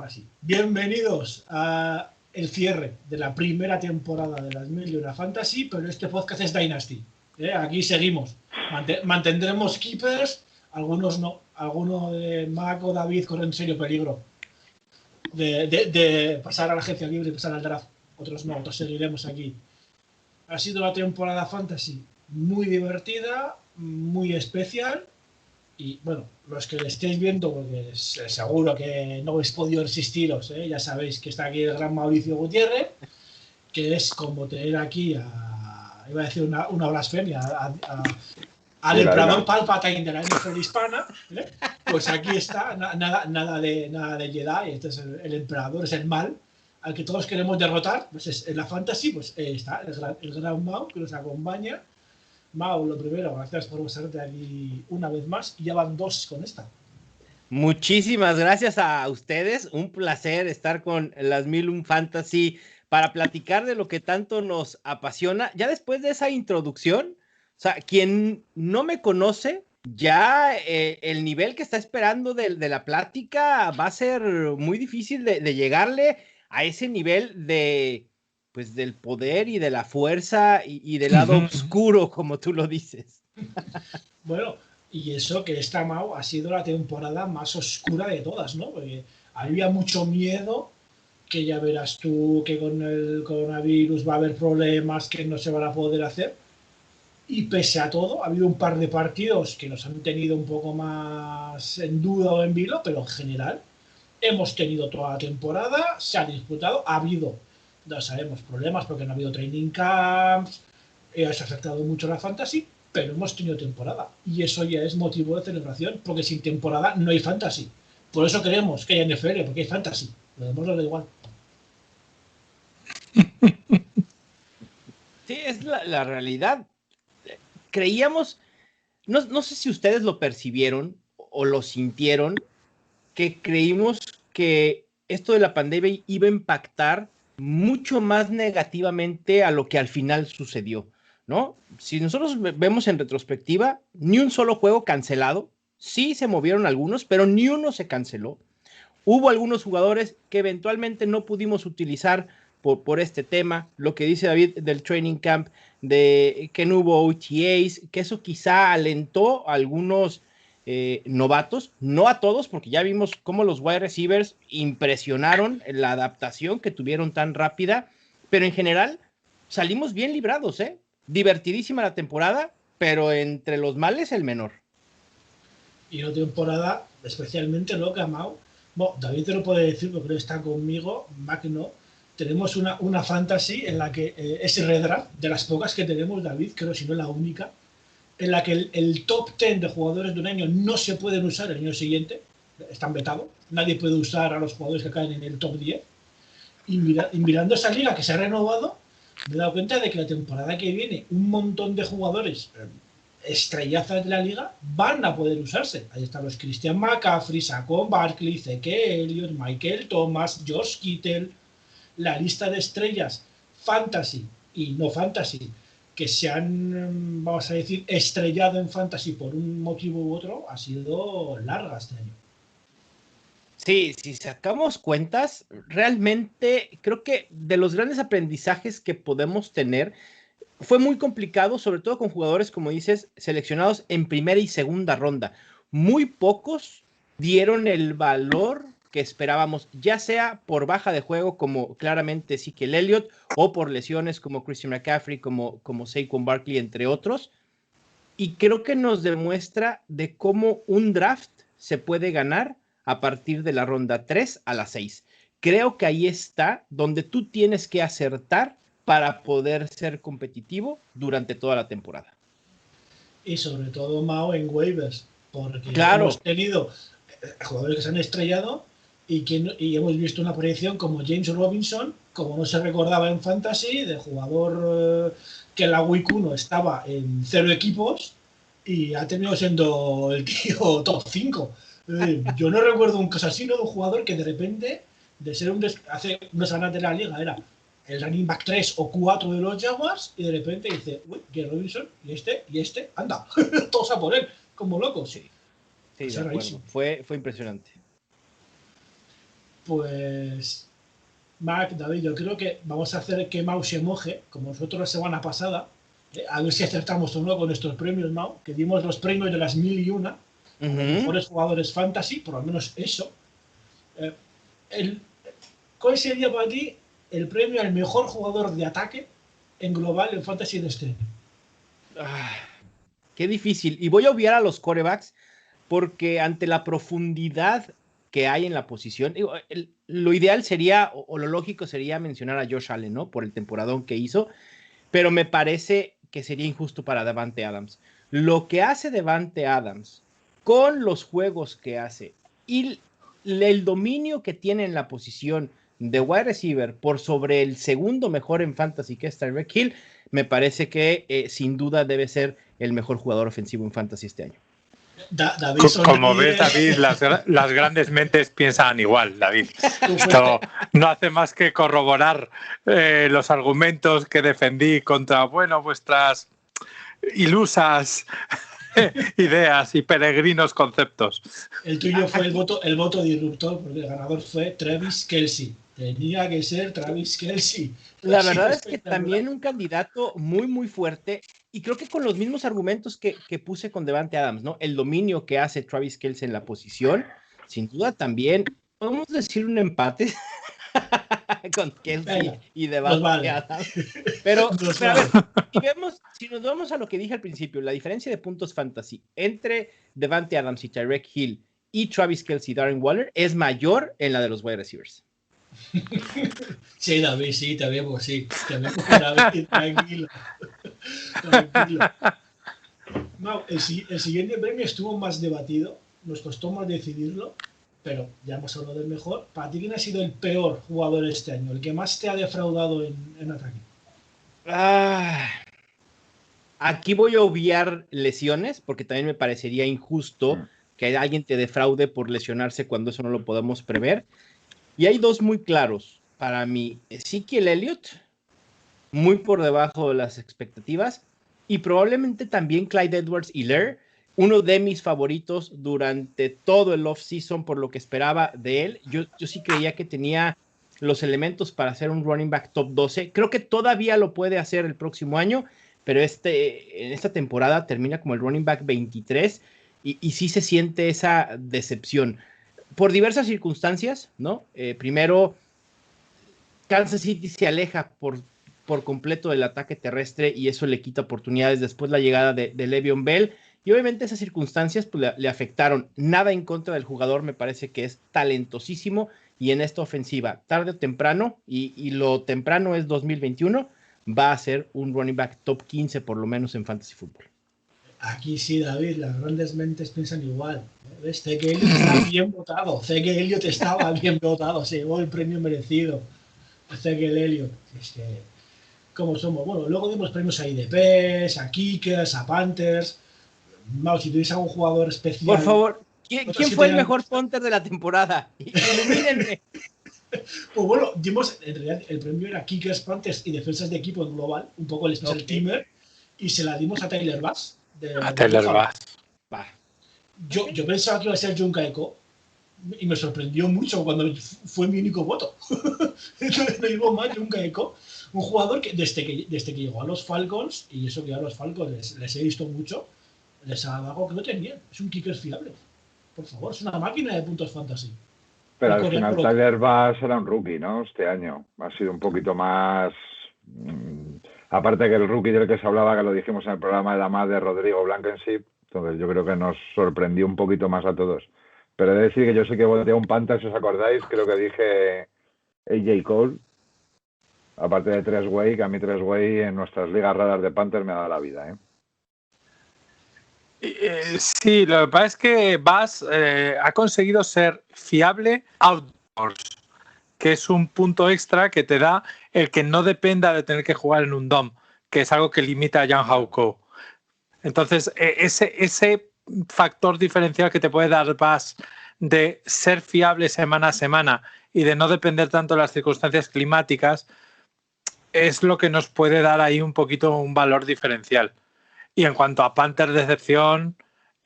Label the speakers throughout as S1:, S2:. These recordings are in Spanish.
S1: Ahora sí. Bienvenidos a el cierre de la primera temporada de las 1001 Fantasy, pero este podcast es Dynasty. Aquí seguimos. Mantendremos keepers, algunos no. Algunos de Mac o David corren serio peligro de pasar a la agencia libre y pasar al draft. Otros no, otros seguiremos aquí. Ha sido una temporada Fantasy muy divertida, muy especial. Y bueno, los que le estéis viendo, porque seguro que no habéis podido resistiros, ya sabéis que está aquí el gran Mauricio Gutiérrez, que es como tener aquí iba a decir una blasfemia, al emperador Palpatine de la NFL hispana, pues aquí está, nada de Jedi, este es el emperador, es el mal, al que todos queremos derrotar, pues en la fantasy, pues está el gran Mau que nos acompaña. Mau, lo primero, gracias por pasarte aquí una vez más, y ya van 2 con esta.
S2: Muchísimas gracias a ustedes, un placer estar con las 1001 Fantasy para platicar de lo que tanto nos apasiona. Ya después de esa introducción, o sea, quien no me conoce, ya el nivel que está esperando de la plática va a ser muy difícil de llegarle a ese nivel pues, del poder y de la fuerza y del lado oscuro, como tú lo dices.
S1: Bueno, y eso que esta Mau ha sido la temporada más oscura de todas, ¿no? Porque había mucho miedo, que ya verás tú que con el coronavirus va a haber problemas que no se van a poder hacer. Y pese a todo, ha habido un par de partidos que nos han tenido un poco más en duda o en vilo, pero en general hemos tenido toda la temporada, se ha disputado, ha habido, ya sabemos, problemas porque no ha habido training camps, eso ha afectado mucho a la fantasy, pero hemos tenido temporada y eso ya es motivo de celebración, porque sin temporada no hay fantasy. Por eso queremos que haya NFL, porque hay fantasy. Lo demás nos da igual.
S2: Sí, es la realidad. Creíamos, no sé si ustedes lo percibieron o lo sintieron, que creímos que esto de la pandemia iba a impactar mucho más negativamente a lo que al final sucedió, ¿no? Si nosotros vemos en retrospectiva, ni un solo juego cancelado, sí se movieron algunos, pero ni uno se canceló. Hubo algunos jugadores que eventualmente no pudimos utilizar por este tema, lo que dice David del training camp, de que no hubo OTAs, que eso quizá alentó a algunos novatos, no a todos, porque ya vimos cómo los wide receivers impresionaron la adaptación que tuvieron tan rápida, pero en general salimos bien librados, ¿eh? Divertidísima la temporada, pero entre los males el menor.
S1: Y una temporada especialmente loca, Mau. Bueno, David te lo puede decir porque él está conmigo, Mac no. Tenemos una fantasy en la que es redraft, de las pocas que tenemos, David, creo si no la única, en la que el top 10 de jugadores de un año no se pueden usar el año siguiente, están vetados, nadie puede usar a los jugadores que caen en el top 10. Y mirando esa liga que se ha renovado, me he dado cuenta de que la temporada que viene un montón de jugadores estrellazas de la liga van a poder usarse. Ahí están los Christian McCaffrey, Saquon Barkley, Zeke Elliott, Michael Thomas, George Kittle. La lista de estrellas fantasy y no fantasy que se han, vamos a decir, estrellado en fantasy por un motivo u otro ha sido larga este año.
S2: Sí, si sacamos cuentas, realmente creo que de los grandes aprendizajes que podemos tener fue muy complicado, sobre todo con jugadores, como dices, seleccionados en primera y segunda ronda. Muy pocos dieron el valor que esperábamos, ya sea por baja de juego, como claramente Ezekiel Elliott, o por lesiones como Christian McCaffrey, como Saquon Barkley, entre otros. Y creo que nos demuestra de cómo un draft se puede ganar a partir de la ronda 3 a la 6. Creo que ahí está donde tú tienes que acertar para poder ser competitivo durante toda la temporada.
S1: Y sobre todo, Mao, en waivers, porque
S2: Claro.
S1: Hemos tenido jugadores que se han estrellado y hemos visto una proyección como James Robinson, como no se recordaba en Fantasy, de jugador que en la Week 1 estaba en 0 equipos y ha terminado siendo el tío top 5. Yo no recuerdo un caso así, ¿no? De un jugador que de repente, de ser hace unas semanas de la liga, era el running back 3 o 4 de los Jaguars y de repente dice, uy, James Robinson y este, anda, todos a por él, como locos.
S2: Sí, de acuerdo. Fue impresionante.
S1: Pues, Mac, David, yo creo que vamos a hacer que Mau se moje, como nosotros la semana pasada, a ver si acertamos o no con nuestros premios, Mau, que dimos los premios de las 1001 a los mejores jugadores fantasy, por lo menos eso. ¿Cuál sería para ti el premio al mejor jugador de ataque en global en fantasy de este año?
S2: Qué difícil. Y voy a obviar a los quarterbacks porque ante la profundidad que hay en la posición, lo ideal sería, o lo lógico sería mencionar a Josh Allen, ¿no? Por el temporadón que hizo, pero me parece que sería injusto para Davante Adams. Lo que hace Davante Adams con los juegos que hace y el dominio que tiene en la posición de wide receiver por sobre el segundo mejor en fantasy, que es Tyreek Hill, me parece que sin duda debe ser el mejor jugador ofensivo en fantasy este año.
S3: David, como ves, David, las grandes mentes piensan igual, David. Esto no hace más que corroborar los argumentos que defendí contra, vuestras ilusas ideas y peregrinos conceptos.
S1: El tuyo fue el voto disruptor, porque el ganador fue Travis Kelce. Tenía que ser Travis Kelce.
S2: La verdad es que también un candidato muy, muy fuerte, y creo que con los mismos argumentos que puse con Davante Adams, ¿no? El dominio que hace Travis Kelce en la posición, sin duda también, podemos decir un empate con Kelce y Davante Adams. Pero a ver, si nos vamos a lo que dije al principio, la diferencia de puntos fantasy entre Davante Adams y Tyreek Hill y Travis Kelce y Darren Waller es mayor en la de los wide receivers.
S1: Sí, David, sí, te vemos, David, tranquilo. No, el siguiente premio estuvo más debatido, nos costó más decidirlo, pero ya hemos hablado del mejor. ¿Para ti quién ha sido el peor jugador este año? ¿El que más te ha defraudado en ataque?
S2: Aquí voy a obviar lesiones, porque también me parecería injusto que alguien te defraude por lesionarse cuando eso no lo podemos prever. Y hay dos muy claros para mí. Ezekiel Elliott, muy por debajo de las expectativas, y probablemente también Clyde Edwards-Helaire, uno de mis favoritos durante todo el off-season por lo que esperaba de él. Yo sí creía que tenía los elementos para hacer un running back top 12. Creo que todavía lo puede hacer el próximo año, pero en esta temporada termina como el running back 23 y sí se siente esa decepción. Por diversas circunstancias, ¿no? Primero, Kansas City se aleja por completo del ataque terrestre y eso le quita oportunidades. Después la llegada de Le'Veon Bell y obviamente esas circunstancias pues, le afectaron. Nada en contra del jugador, me parece que es talentosísimo y en esta ofensiva, tarde o temprano, y lo temprano es 2021, va a ser un running back top 15 por lo menos en Fantasy Football.
S1: Aquí sí, David, las grandes mentes piensan igual. Zeke Elliott está bien votado. Zeke Elliott estaba bien votado. Se llevó el premio merecido. Zeke Elliott. Es que, ¿cómo somos? Bueno, luego dimos premios a IDPs, a Kickers, a Panthers. Vamos, si tuviese algún jugador especial.
S2: Por favor, ¿quién fue el mejor punter de la temporada? Ilumínenme.
S1: Pues bueno, dimos, en realidad el premio era Kickers, Panthers y defensas de equipo en global, un poco el special teamer, y se la dimos a Tyler Bass.
S3: Tyler Bass.
S1: Yo pensaba que iba a ser John Kaeko y me sorprendió mucho cuando fue mi único voto. Me digo más John Kaeko, un jugador que desde que llegó a los Falcons, y eso que a los Falcons les he visto mucho, les ha dado algo que no tenían. Es un kicker fiable. Por favor, es una máquina de puntos fantasy.
S4: Pero al final Tyler Bass era un rookie, ¿no? Este año. Ha sido un poquito más... aparte que el rookie del que se hablaba, que lo dijimos en el programa, era más de Rodrigo Blankenship. Entonces yo creo que nos sorprendió un poquito más a todos. Pero he de decir que yo sí que voté a un Panther, si os acordáis. Creo que dije AJ Cole. Aparte de Tresway, que a mí Tresway en nuestras ligas raras de Panther me ha dado la vida, ¿eh?
S3: Sí, lo que pasa es que Bass ha conseguido ser fiable outdoors, que es un punto extra que te da el que no dependa de tener que jugar en un DOM, que es algo que limita a Jan Hauko. Entonces, ese factor diferencial que te puede dar Bass de ser fiable semana a semana y de no depender tanto de las circunstancias climáticas es lo que nos puede dar ahí un poquito un valor diferencial. Y en cuanto a Panther decepción,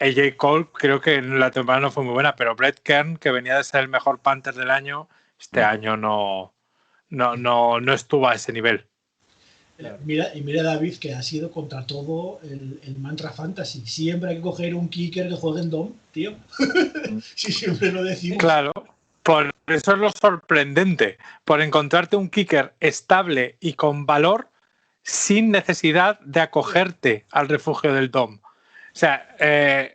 S3: AJ Cole creo que la temporada no fue muy buena, pero Brett Kern, que venía de ser el mejor Panther del año, Este año no estuvo a ese nivel.
S1: Mira David, que ha sido contra todo el mantra fantasy. Siempre hay que coger un kicker que juegue en DOM, tío. Sí, siempre lo decimos.
S3: Claro, por eso es lo sorprendente, por encontrarte un kicker estable y con valor sin necesidad de acogerte al refugio del DOM. O sea,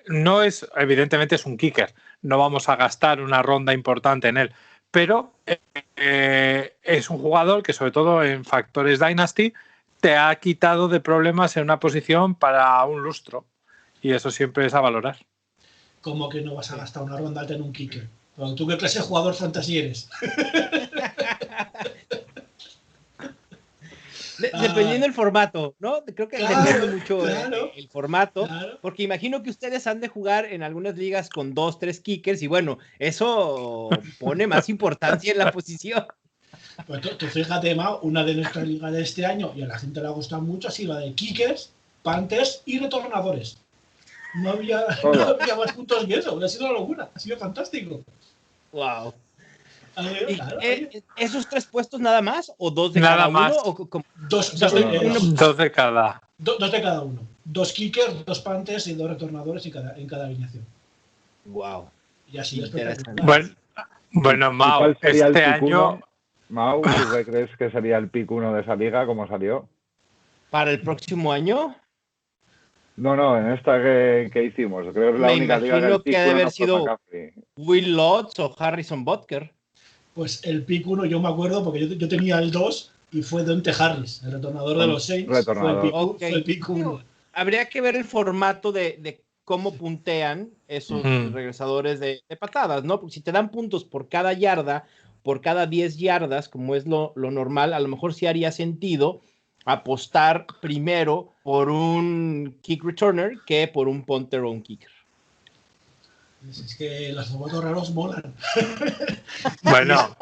S3: no es, evidentemente es un kicker, no vamos a gastar una ronda importante en él, pero es un jugador que sobre todo en factores Dynasty te ha quitado de problemas en una posición para un lustro y eso siempre es a valorar.
S1: ¿Cómo que no vas a gastar una ronda alta en un kicker? Pero ¿tú qué clase de jugador fantasy eres?
S2: Dependiendo del formato, ¿no? Creo que depende mucho el formato, porque imagino que ustedes han de jugar en algunas ligas con 2, 3 kickers y bueno, eso pone más importancia en la posición.
S1: Pues tú fíjate, Mau, una de nuestras ligas de este año, y a la gente le ha gustado mucho, ha sido la de kickers, panthers y retornadores. No había más puntos que eso, ha sido una locura, ha sido fantástico.
S2: Wow. ¿Esos 3 puestos nada más? ¿O 2 de
S3: nada
S2: cada
S3: más.
S2: uno? ¿O
S1: Dos
S3: de cada.
S1: 2 de cada uno. 2 kickers, 2 panthers y 2 retornadores en cada alineación.
S2: Wow.
S1: Y así espectacular.
S3: Bueno, Mau, este año...
S4: Mau, ¿tú qué crees que sería el pick 1 de esa liga? ¿Cómo salió?
S2: ¿Para el próximo año?
S4: No, en esta que hicimos. Creo que es la única liga
S2: que el pick 1 ha de haber sido
S4: McCaffrey.
S2: Will Lutz o Harrison Butker.
S1: Pues el pick 1 yo me acuerdo porque yo tenía el 2 y fue Dante Harris, el retornador de los Saints. Fue el pick 1.
S2: Habría que ver el formato de cómo puntean esos regresadores de patadas, ¿no? Porque si te dan puntos por cada yarda, por cada 10 yardas, como es lo normal, a lo mejor sí haría sentido apostar primero por un kick returner que por un punter o un kicker.
S1: Es que los formatos raros molan.
S3: Bueno,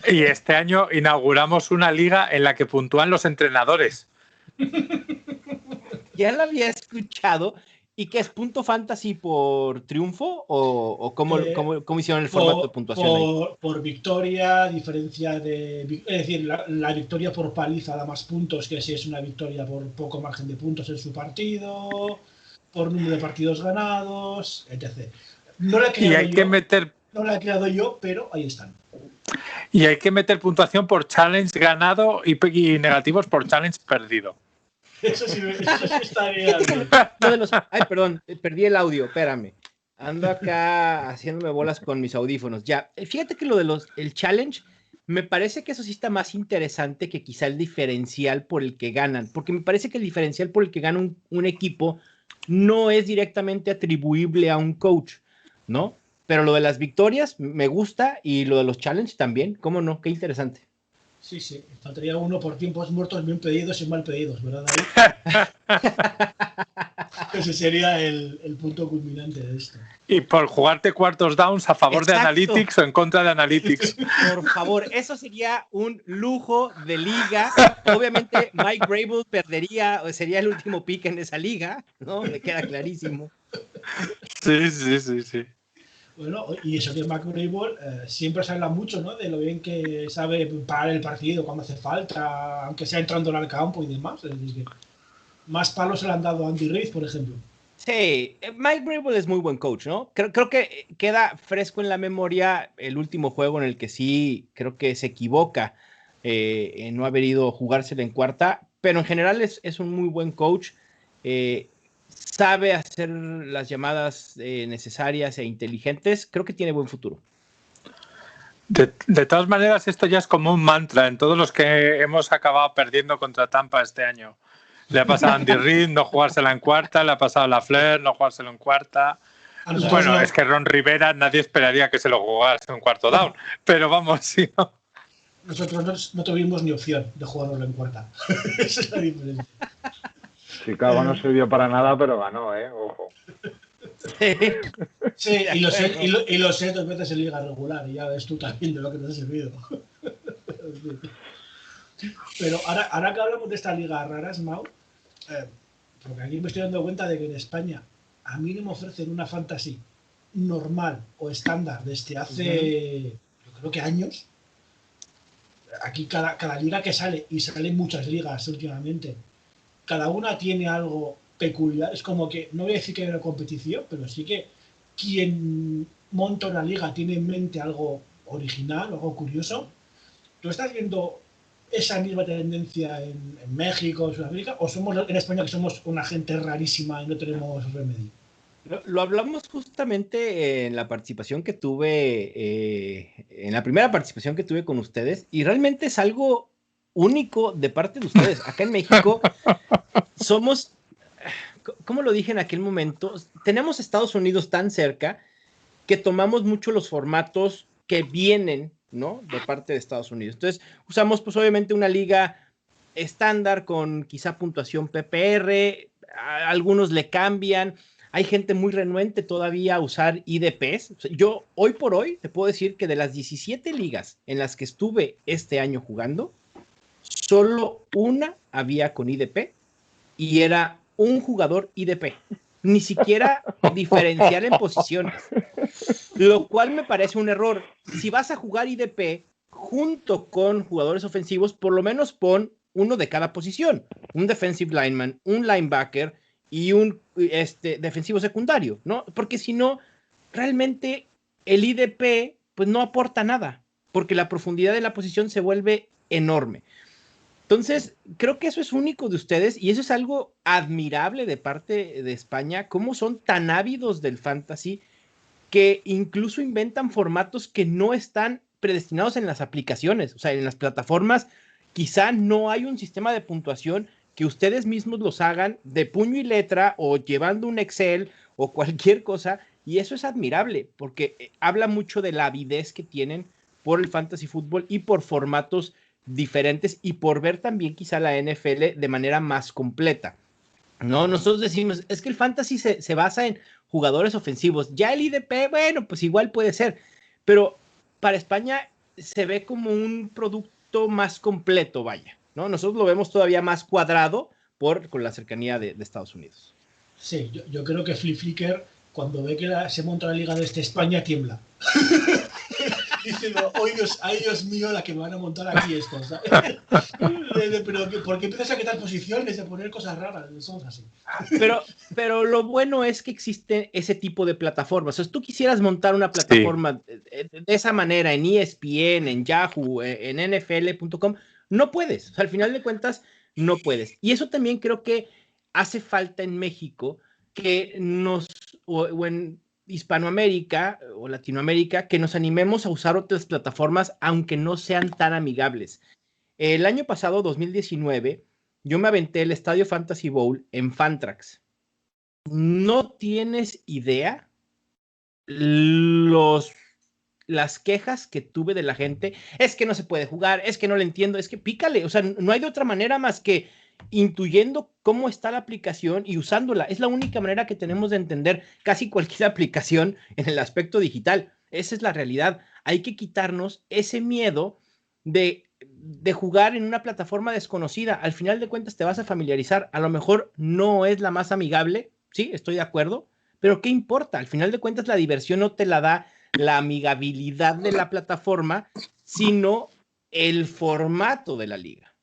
S3: y este año inauguramos una liga en la que puntúan los entrenadores.
S2: Ya lo había escuchado. ¿Y qué es punto fantasy por triunfo? ¿O cómo hicieron el formato de puntuación?
S1: Por victoria, diferencia de... Es decir, la victoria por paliza da más puntos que si es una victoria por poco margen de puntos en su partido, por número de partidos ganados, etc. No la he creado yo, pero ahí están.
S3: Y hay que meter puntuación por challenge ganado y negativos por challenge perdido.
S1: Eso sí estaría bien.
S2: Ay, perdón, perdí el audio, espérame. Ando acá haciéndome bolas con mis audífonos. Ya, fíjate que lo de el challenge, me parece que eso sí está más interesante que quizá el diferencial por el que ganan, porque me parece que el diferencial por el que gana un equipo no es directamente atribuible a un coach, ¿no? Pero lo de las victorias me gusta y lo de los challenge también, ¿cómo no? Qué interesante.
S1: Sí, faltaría uno por tiempos muertos bien pedidos y mal pedidos, ¿verdad, David? Ese sería el punto culminante de esto.
S3: Y por jugarte cuartos downs a favor de Analytics o en contra de Analytics.
S2: Por favor, eso sería un lujo de liga. Obviamente Mike Vrabel perdería, sería el último pick en esa liga, ¿no? Me queda clarísimo.
S3: Sí.
S1: Bueno, y eso que Mike Vrabel siempre se habla mucho, ¿no? De lo bien que sabe parar el partido cuando hace falta, aunque sea entrando al campo y demás. Es decir, que más palos se le han dado a Andy Reid, por ejemplo.
S2: Sí, Mike Vrabel es muy buen coach, ¿no? Creo que queda fresco en la memoria el último juego en el que sí creo que se equivoca en no haber ido a jugársela en cuarta, pero en general es un muy buen coach. Sabe hacer las llamadas necesarias e inteligentes. Creo que tiene buen futuro.
S3: De todas maneras, esto ya es como un mantra en todos los que hemos acabado perdiendo contra Tampa este año. Le ha pasado a Andy Reid no jugársela en cuarta, le ha pasado a Lafleur no jugárselo en cuarta. Bueno, no. Es que Ron Rivera nadie esperaría que se lo jugase en cuarto down, pero vamos, sí. ¿No?
S1: Nosotros no tuvimos ni opción de jugarlo en cuarta. Esa es la diferencia.
S4: Chicago no sirvió para nada, pero ganó, ojo.
S1: Sí, y lo sé 2 veces en liga regular, y ya ves tú también de lo que te ha servido. Pero ahora que hablamos de estas ligas raras, Mau, porque aquí me estoy dando cuenta de que en España a mí no me ofrecen una fantasy normal o estándar desde hace, yo creo que años. Aquí cada liga que sale, y salen muchas ligas últimamente, cada una tiene algo peculiar. Es como que, no voy a decir que hay una competición, pero sí que quien monta una liga tiene en mente algo original, algo curioso. ¿Tú estás viendo esa misma tendencia en México, en Sudamérica, o somos en España que somos una gente rarísima y no tenemos remedio?
S2: Lo hablamos justamente en la participación que tuve, en la primera participación que tuve con ustedes, y realmente es algo único de parte de ustedes. Acá en México somos, como lo dije en aquel momento, tenemos Estados Unidos tan cerca que tomamos mucho los formatos que vienen, ¿no?, de parte de Estados Unidos. Entonces, usamos pues obviamente una liga estándar con quizá puntuación PPR, algunos le cambian. Hay gente muy renuente todavía a usar IDPs. O sea, yo hoy por hoy te puedo decir que de las 17 ligas en las que estuve este año jugando, solo una había con IDP y era un jugador IDP. Ni siquiera diferenciar en posiciones. Lo cual me parece un error. Si vas a jugar IDP junto con jugadores ofensivos, por lo menos pon uno de cada posición. Un defensive lineman, un linebacker y un defensivo secundario, ¿no? Porque si no, realmente el IDP pues no aporta nada, porque la profundidad de la posición se vuelve enorme. Entonces, creo que eso es único de ustedes y eso es algo admirable de parte de España, cómo son tan ávidos del fantasy que incluso inventan formatos que no están predestinados en las aplicaciones, o sea, en las plataformas quizá no hay un sistema de puntuación que ustedes mismos los hagan de puño y letra o llevando un Excel o cualquier cosa, y eso es admirable porque habla mucho de la avidez que tienen por el fantasy fútbol y por formatos diferentes y por ver también quizá la NFL de manera más completa. No, nosotros decimos, es que el fantasy se basa en jugadores ofensivos. Ya el IDP, bueno, pues igual puede ser, pero para España se ve como un producto más completo, vaya, ¿no? Nosotros lo vemos todavía más cuadrado con la cercanía de Estados Unidos.
S1: Sí, yo creo que Flip Flicker, cuando ve que se monta la liga de España, tiembla. Diciendo, ay Dios mío, la que me van a montar aquí estos, ¿sabes? Pero ¿por qué empiezas a quitar posiciones, a poner cosas raras? Somos así.
S2: Pero lo bueno es que existe ese tipo de plataformas. O sea, si tú quisieras montar una plataforma de esa manera en ESPN, en Yahoo, en NFL.com, no puedes. O sea, al final de cuentas, no puedes. Y eso también creo que hace falta en México que o en Hispanoamérica o Latinoamérica, que nos animemos a usar otras plataformas, aunque no sean tan amigables. El año pasado, 2019, yo me aventé el Estadio Fantasy Bowl en Fantrax. No tienes idea las quejas que tuve de la gente. Es que no se puede jugar, es que no le entiendo, es que pícale. O sea, no hay de otra manera más que intuyendo cómo está la aplicación y usándola. Es la única manera que tenemos de entender casi cualquier aplicación en el aspecto digital. Esa es la realidad. Hay que quitarnos ese miedo de jugar en una plataforma desconocida. Al final de cuentas te vas a familiarizar. A lo mejor no es la más amigable, sí, estoy de acuerdo, pero ¿qué importa? Al final de cuentas la diversión no te la da la amigabilidad de la plataforma, sino el formato de la liga.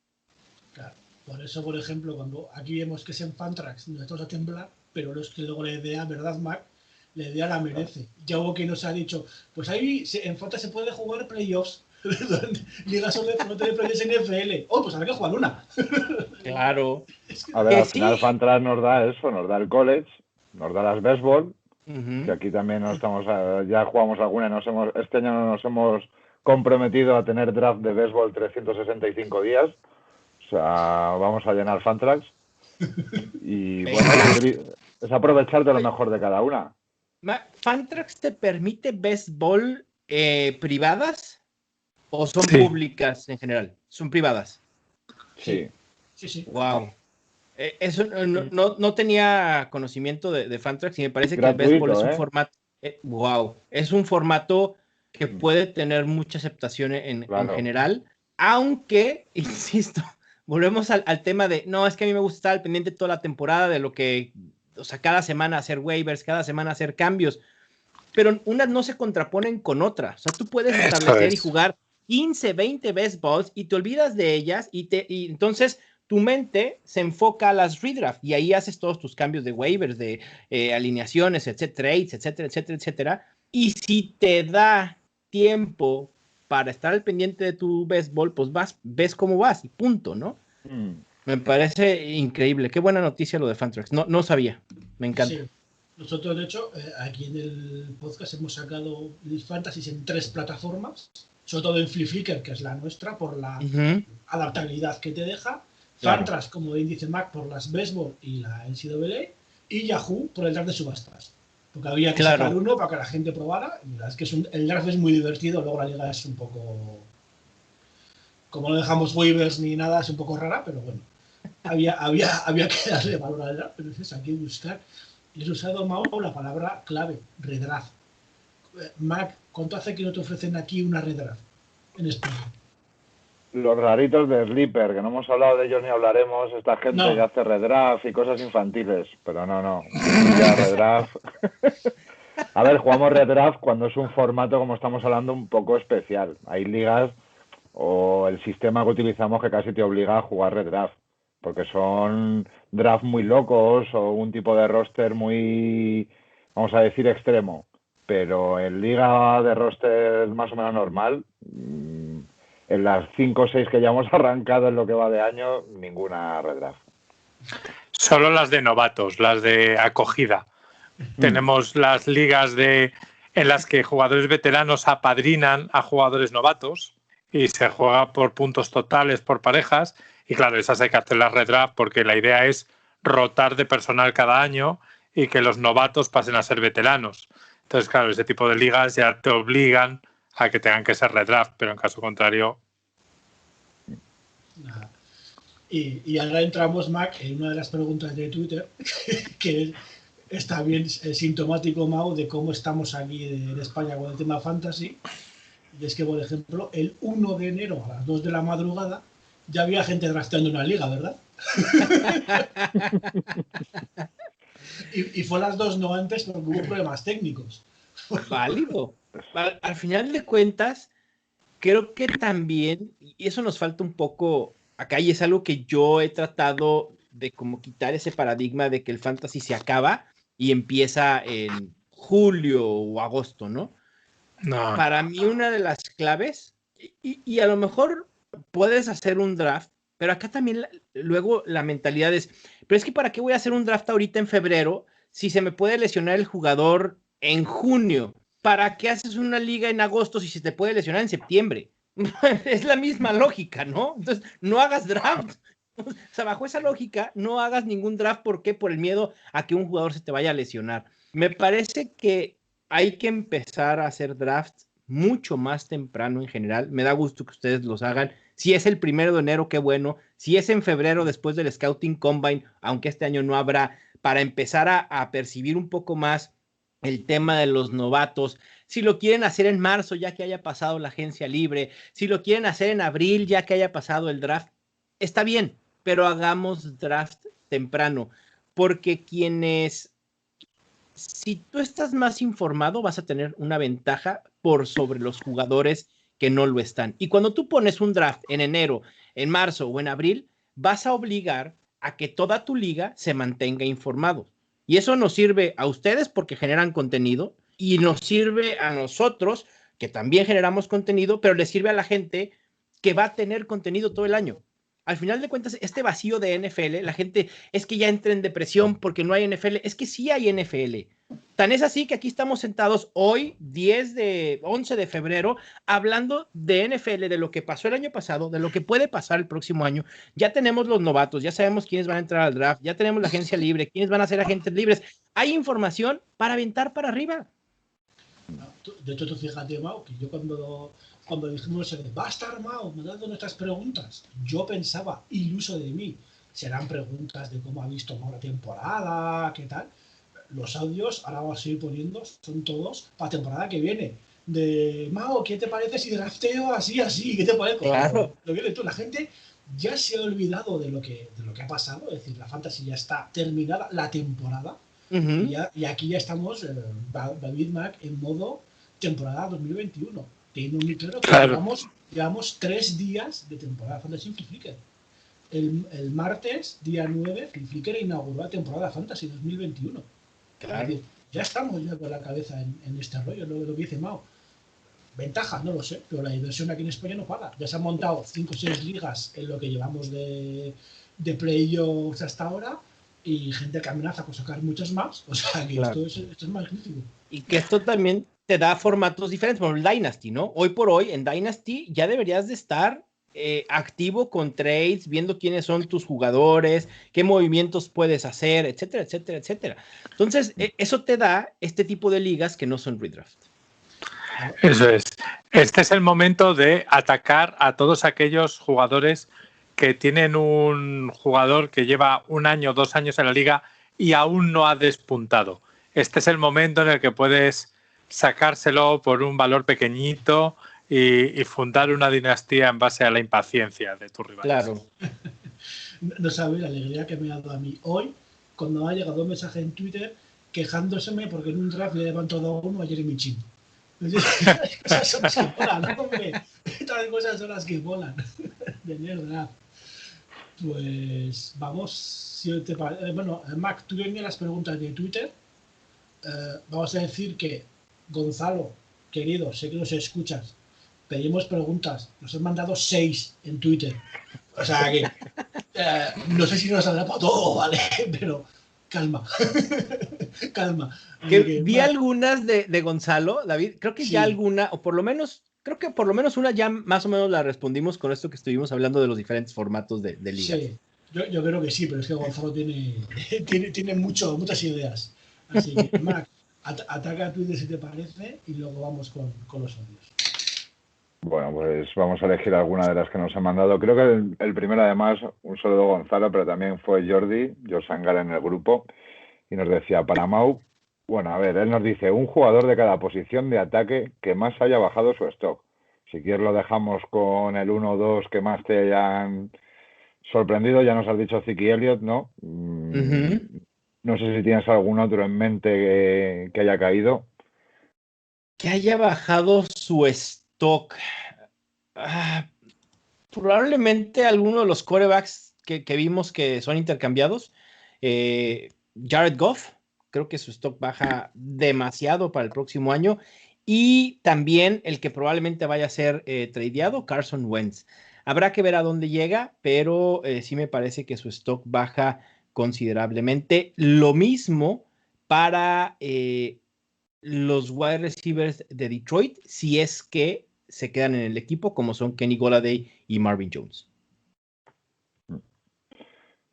S1: Claro, por eso, por ejemplo, cuando aquí vemos que es en Fantrax, nos estamos a temblar, pero es que luego la idea, ¿verdad, Marc? La idea la merece. Ya hubo quien nos ha dicho, pues ahí en Fantrax se puede jugar playoffs. Ligas no tener playoffs en NFL. Oh, pues habrá que jugar una.
S2: Claro.
S4: A ver, al final Fantrax nos da eso, nos da el college, nos da las béisbol, que aquí también no estamos, ya jugamos alguna, este año no nos hemos comprometido a tener draft de béisbol 365 días, o sea, vamos a llenar Fantrax y bueno, es aprovechar de lo mejor de cada una.
S2: ¿Fantrax te permite béisbol privadas o son públicas en general? Son privadas.
S4: Sí.
S2: Wow. Eso no tenía conocimiento de Fantrax y me parece
S4: gratuito,
S2: que el béisbol es un formato. Wow. Es un formato que puede tener mucha aceptación en general, aunque, insisto, volvemos al tema de, no, es que a mí me gusta estar al pendiente toda la temporada de lo que, o sea, cada semana hacer waivers, cada semana hacer cambios. pero unas no se contraponen con otras. O sea, tú puedes establecer y jugar 15, 20 best balls y te olvidas de ellas y entonces tu mente se enfoca a las redraft y ahí haces todos tus cambios de waivers, de alineaciones, etcétera, trades, etcétera, etcétera, etcétera. Y si te da tiempo para estar al pendiente de tu best ball, pues ves cómo vas y punto, ¿no? Me parece increíble. Qué buena noticia lo de Fantrax. No sabía. Me encanta. Sí.
S1: Nosotros, de hecho, aquí en el podcast hemos sacado Elite Fantasy en 3 plataformas, sobre todo en Flickr, que es la nuestra, por la adaptabilidad que te deja. Claro. Fantrax, como bien dice Mac, por las Baseball y la NCAA, y Yahoo por el draft de subastas. Porque había que sacar uno para que la gente probara. Y la verdad es que el draft es muy divertido, luego la liga es un poco... Como no dejamos waivers ni nada, es un poco rara, pero bueno. Había que darle valor al draft, pero entonces hay que buscar. Y has usado, Mau, la palabra clave, redraft. Mac, ¿cuánto hace que no te ofrecen aquí una redraft en España?
S4: Los raritos de Sleeper, que no hemos hablado de ellos ni hablaremos, esta gente que hace redraft y cosas infantiles, pero no. Ya redraft. A ver, jugamos redraft cuando es un formato, como estamos hablando, un poco especial. Hay ligas o el sistema que utilizamos que casi te obliga a jugar redraft, porque son drafts muy locos o un tipo de roster muy, vamos a decir, extremo. Pero en liga de roster más o menos normal, en las 5 o 6 que ya hemos arrancado en lo que va de año, ninguna redraft.
S3: Solo las de novatos, las de acogida. Tenemos las ligas en las que jugadores veteranos apadrinan a jugadores novatos y se juega por puntos totales, por parejas. Y claro, esas hay que hacer las redraft porque la idea es rotar de personal cada año y que los novatos pasen a ser veteranos. Entonces, claro, ese tipo de ligas ya te obligan a que tengan que ser redraft, pero en caso contrario...
S1: Y ahora entramos, Mac, en una de las preguntas de Twitter, que está bien sintomático, Mau, de cómo estamos aquí en España con el tema fantasy. Y es que, por ejemplo, el 1 de enero a las 2 de la madrugada ya había gente drafteando una liga, ¿verdad? y fue a las 2, no antes, porque hubo problemas técnicos.
S2: Válido. Al final de cuentas, creo que también, y eso nos falta un poco acá, y es algo que yo he tratado de como quitar ese paradigma de que el fantasy se acaba y empieza en julio o agosto, ¿no?
S3: No.
S2: Para mí una de las claves, y a lo mejor puedes hacer un draft, pero acá también luego la mentalidad es, pero es que ¿para qué voy a hacer un draft ahorita en febrero si se me puede lesionar el jugador en junio? ¿Para qué haces una liga en agosto si se te puede lesionar en septiembre? Es la misma lógica, ¿no? Entonces, no hagas draft. O sea, bajo esa lógica, no hagas ningún draft. ¿Por qué? Por el miedo a que un jugador se te vaya a lesionar. Me parece que hay que empezar a hacer drafts mucho más temprano en general. Me da gusto que ustedes los hagan. Si es el 1 de enero, qué bueno. Si es en febrero, después del Scouting Combine, aunque este año no habrá, para empezar a percibir un poco más el tema de los novatos. Si lo quieren hacer en marzo, ya que haya pasado la agencia libre, si lo quieren hacer en abril, ya que haya pasado el draft, está bien, pero hagamos draft temprano, porque si tú estás más informado, vas a tener una ventaja por sobre los jugadores que no lo están. Y cuando tú pones un draft en enero, en marzo o en abril, vas a obligar a que toda tu liga se mantenga informado. Y eso nos sirve a ustedes porque generan contenido y nos sirve a nosotros que también generamos contenido, pero le sirve a la gente que va a tener contenido todo el año. Al final de cuentas, este vacío de NFL, la gente es que ya entra en depresión porque no hay NFL. Es que sí hay NFL. Tan es así que aquí estamos sentados hoy, 11 de febrero, hablando de NFL, de lo que pasó el año pasado, de lo que puede pasar el próximo año. Ya tenemos los novatos, ya sabemos quiénes van a entrar al draft, ya tenemos la agencia libre, quiénes van a ser agentes libres. Hay información para aventar para arriba.
S1: De hecho, tú fíjate, Mau, que yo cuando dijimos, va a estar Mau mandando nuestras preguntas, yo pensaba, iluso de mí, serán preguntas de cómo ha visto Mau la temporada, qué tal. Los audios, ahora vamos a seguir poniendo, son todos para la temporada que viene. De Mau, ¿qué te parece si drafteo así? ¿Qué te parece?
S2: Claro.
S1: Lo que tú, la gente ya se ha olvidado de lo que ha pasado, es decir, la fantasy ya está terminada, la temporada. Y aquí ya estamos, David Mac, en modo temporada 2021. Teniendo muy claro que llevamos 3 días de temporada Fantasy en Flickr. El martes, día 9, Flickr inauguró la temporada Fantasy 2021. Claro. Es decir, ya estamos ya con la cabeza en este rollo, lo que dice Mao. Ventaja, no lo sé, pero la inversión aquí en España no paga. Ya se han montado 5 o 6 ligas en lo que llevamos de playoffs hasta ahora y gente que amenaza con sacar muchas más. O sea, que esto es magnífico.
S2: Y que esto también te da formatos diferentes, como el Dynasty, ¿no? Hoy por hoy, en Dynasty ya deberías de estar activo con trades, viendo quiénes son tus jugadores, qué movimientos puedes hacer, etcétera, etcétera, etcétera. Entonces, eso te da este tipo de ligas que no son redraft.
S3: Eso es. Este es el momento de atacar a todos aquellos jugadores que tienen un jugador que lleva 1 año, 2 años en la liga y aún no ha despuntado. Este es el momento en el que puedes sacárselo por un valor pequeñito y fundar una dinastía en base a la impaciencia de tus rivales.
S2: Claro.
S1: No sabéis la alegría que me ha dado a mí hoy cuando me ha llegado un mensaje en Twitter quejándoseme porque en un draft le he levantado a uno a Jeremy Chin. Esas son las que molan, hombre. Estas cosas son las que molan. De verdad. Pues vamos. Si te bueno, Mac, tú vienes las preguntas de Twitter. Vamos a decir que Gonzalo, querido, sé que nos escuchas. Pedimos preguntas. Nos han mandado 6 en Twitter. O sea que no sé si nos saldrá para todo, ¿vale? Pero calma. Calma.
S2: Vi algunas de Gonzalo, David. Creo que ya alguna, o por lo menos, creo que por lo menos una ya más o menos la respondimos con esto que estuvimos hablando de los diferentes formatos de ligas.
S1: Sí, yo creo que sí, pero es que Gonzalo tiene muchas ideas. Así que, Mac, ataca a Twitter si te parece y luego vamos con los audios.
S4: Bueno, pues vamos a elegir alguna de las que nos han mandado. Creo que el primero, además, un saludo Gonzalo, pero también fue Jordi Sangara en el grupo, y nos decía, para Mau, bueno, a ver, él nos dice, un jugador de cada posición de ataque que más haya bajado su stock. Si quieres lo dejamos con el 1 o 2 que más te hayan sorprendido. Ya nos has dicho Ziki Elliott, ¿no? No sé si tienes algún otro en mente que haya caído.
S2: Que haya bajado su stock. Probablemente alguno de los quarterbacks que vimos que son intercambiados. Jared Goff, creo que su stock baja demasiado para el próximo año. Y también el que probablemente vaya a ser tradeado, Carson Wentz. Habrá que ver a dónde llega, pero sí me parece que su stock baja considerablemente. Lo mismo para los wide receivers de Detroit, si es que se quedan en el equipo, como son Kenny Golladay y Marvin Jones.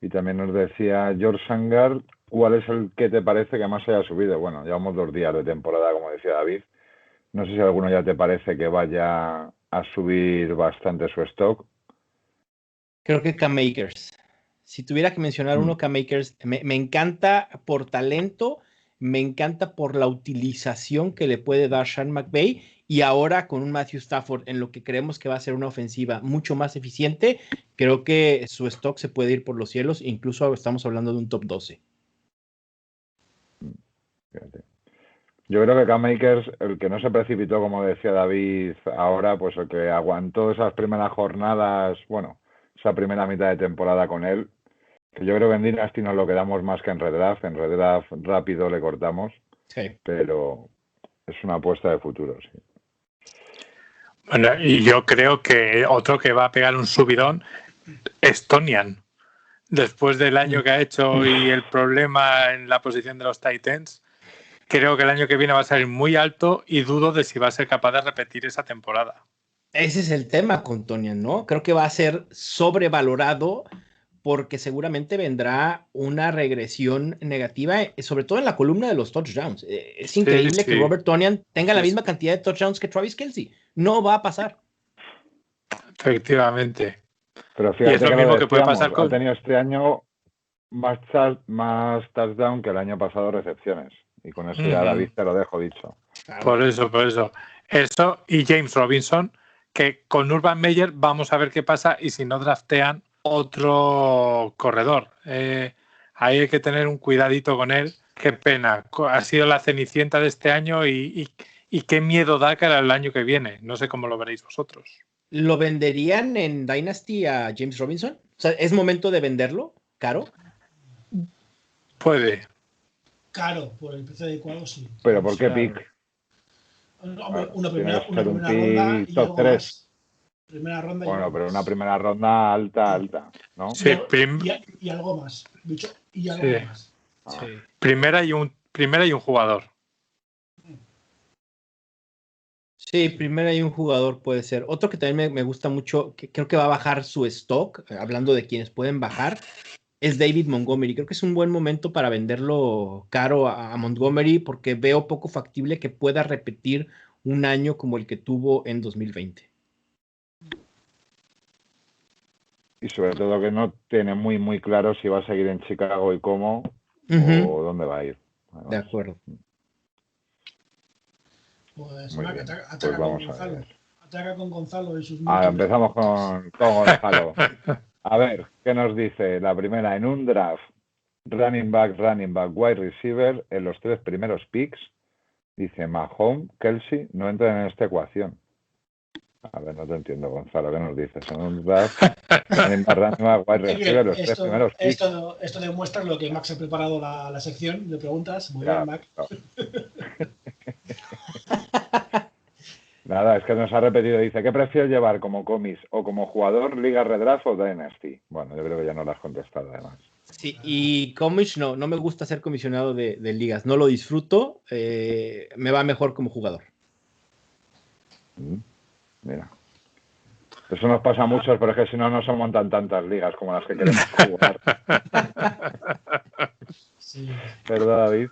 S4: Y también nos decía George Sangar, ¿cuál es el que te parece que más haya subido? Bueno, llevamos 2 días de temporada, como decía David. No sé si alguno ya te parece que vaya a subir bastante su stock.
S2: Creo que Cam Akers. Si tuviera que mencionar uno, Cam Akers, me encanta por talento, me encanta por la utilización que le puede dar Sean McVay, y ahora con un Matthew Stafford en lo que creemos que va a ser una ofensiva mucho más eficiente, creo que su stock se puede ir por los cielos, incluso estamos hablando de un top 12.
S4: Fíjate. Yo creo que Cam Akers, el que no se precipitó, como decía David ahora, pues el que aguantó esas primeras jornadas, bueno, esa primera mitad de temporada con él, que yo creo que en Dynasty nos lo quedamos más que en Redraft. En Redraft rápido le cortamos, sí, pero es una apuesta de futuro, sí.
S3: Bueno, y yo creo que otro que va a pegar un subidón es Tonyan. Después del año que ha hecho y el problema en la posición de los Titans, creo que el año que viene va a salir muy alto y dudo de si va a ser capaz de repetir esa temporada.
S2: Ese es el tema con Tonyan, ¿no? Creo que va a ser sobrevalorado porque seguramente vendrá una regresión negativa, sobre todo en la columna de los touchdowns. Es increíble que Robert Tonyan tenga la misma cantidad de touchdowns que Travis Kelce. No va a pasar.
S4: Efectivamente. Pero fíjate, y es lo mismo que puede pasar con... Ha tenido este año más touchdown que el año pasado recepciones. Y con eso ya David te lo dejo dicho.
S3: Por eso. Eso y James Robinson, que con Urban Meyer vamos a ver qué pasa y si no draftean otro corredor. Ahí hay que tener un cuidadito con él, Qué pena. Ha sido la cenicienta de este año y qué miedo da cara al año que viene. No sé cómo lo veréis vosotros.
S2: ¿Lo venderían en Dynasty a James Robinson? O sea, ¿es momento de venderlo? ¿Caro?
S3: Puede.
S1: Caro, por el precio adecuado, sí.
S4: ¿Pero por qué
S2: Claro.
S4: pick?
S1: Una primera
S4: Tiene que ser un
S1: ronda
S4: pick
S1: y
S4: top
S1: algo
S4: 3.
S1: más. Primera ronda y
S4: Bueno,
S1: algo
S4: pero
S1: más.
S4: una primera ronda alta, ¿no?
S3: Sí,
S1: Y algo más. Dicho, y algo
S3: Sí.
S1: más.
S2: Sí.
S3: Primera y un jugador.
S2: Sí, primero hay un jugador, puede ser. Otro que también me gusta mucho, que creo que va a bajar su stock, hablando de quienes pueden bajar, es David Montgomery. Creo que es un buen momento para venderlo caro a Montgomery porque veo poco factible que pueda repetir un año como el que tuvo en 2020.
S4: Y sobre todo que no tiene muy claro si va a seguir en Chicago y cómo o dónde va a ir. Además.
S2: De acuerdo.
S1: Pues
S4: Muy
S1: Mac,
S4: bien.
S1: ataca
S4: Pues
S1: con
S4: vamos a
S1: Gonzalo.
S4: ver.
S1: Ataca con Gonzalo y sus
S4: Empezamos con Gonzalo. A ver, ¿qué nos dice? La primera, en un draft, running back, wide receiver, en los 3 primeros picks, dice Mahomes, Kelsey, no entran en esta ecuación. A ver, no te entiendo, Gonzalo, ¿qué nos dices? En un draft, running back, wide receiver, los 3 primeros picks.
S1: Esto demuestra lo que Max ha preparado la sección de preguntas. Muy bien, Mac.
S4: Claro. Nada, es que nos ha repetido, dice, ¿qué prefieres llevar como comis o como jugador, Liga Redraft o Dynasty? Bueno, yo creo que ya no lo has contestado además.
S2: Sí, y comish no me gusta ser comisionado de ligas, no lo disfruto, me va mejor como jugador.
S4: Mira. Eso nos pasa a muchos, pero es que si no, no se montan tantas ligas como las que queremos jugar.
S1: Sí.
S4: ¿Verdad, David?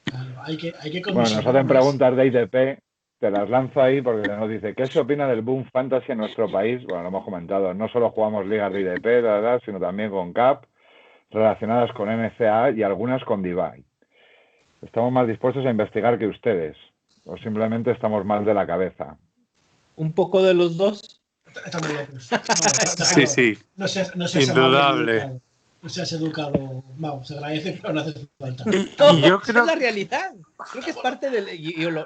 S1: Claro, hay que
S4: Bueno, nos hacen preguntas de IDP, te las lanzo ahí porque nos dice, ¿qué se opina del boom fantasy en nuestro país? Bueno, lo hemos comentado, no solo jugamos ligas de IDP, sino también con CAP, relacionadas con NCAA y algunas con Divide. Estamos más dispuestos a investigar que ustedes, o simplemente estamos mal de la cabeza.
S2: Un poco de los dos.
S1: Estamos locos.
S3: Sí.
S1: No seas
S3: Indudable.
S1: No seas educado, Mau, se agradece, pero no hace falta.
S2: No, yo creo... es la realidad. Creo que es parte del...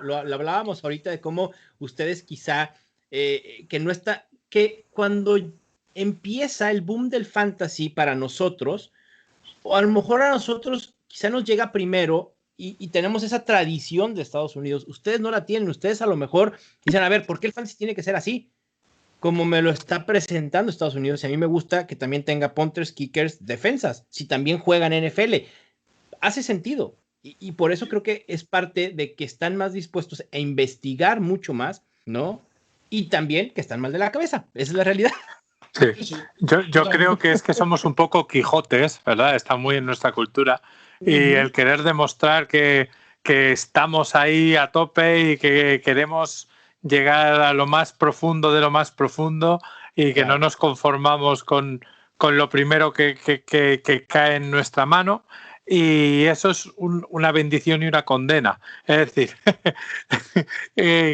S2: lo hablábamos ahorita de cómo ustedes quizá, que no está... Que cuando empieza el boom del fantasy para nosotros, o a lo mejor a nosotros quizá nos llega primero y tenemos esa tradición de Estados Unidos. Ustedes no la tienen. Ustedes a lo mejor dicen, a ver, ¿por qué el fantasy tiene que ser así? Como me lo está presentando Estados Unidos, y a mí me gusta que también tenga punters, kickers, defensas, si también juegan NFL, hace sentido, y por eso creo que es parte de que están más dispuestos a investigar mucho más, ¿no? Y también que están mal de la cabeza, esa es la realidad.
S3: Sí. Yo creo que es que somos un poco Quijotes, ¿verdad? Está muy en nuestra cultura, y el querer demostrar que estamos ahí a tope y que queremos llegar a lo más profundo de lo más profundo y que no nos conformamos con lo primero que cae en nuestra mano, y eso es una bendición y una condena, es decir,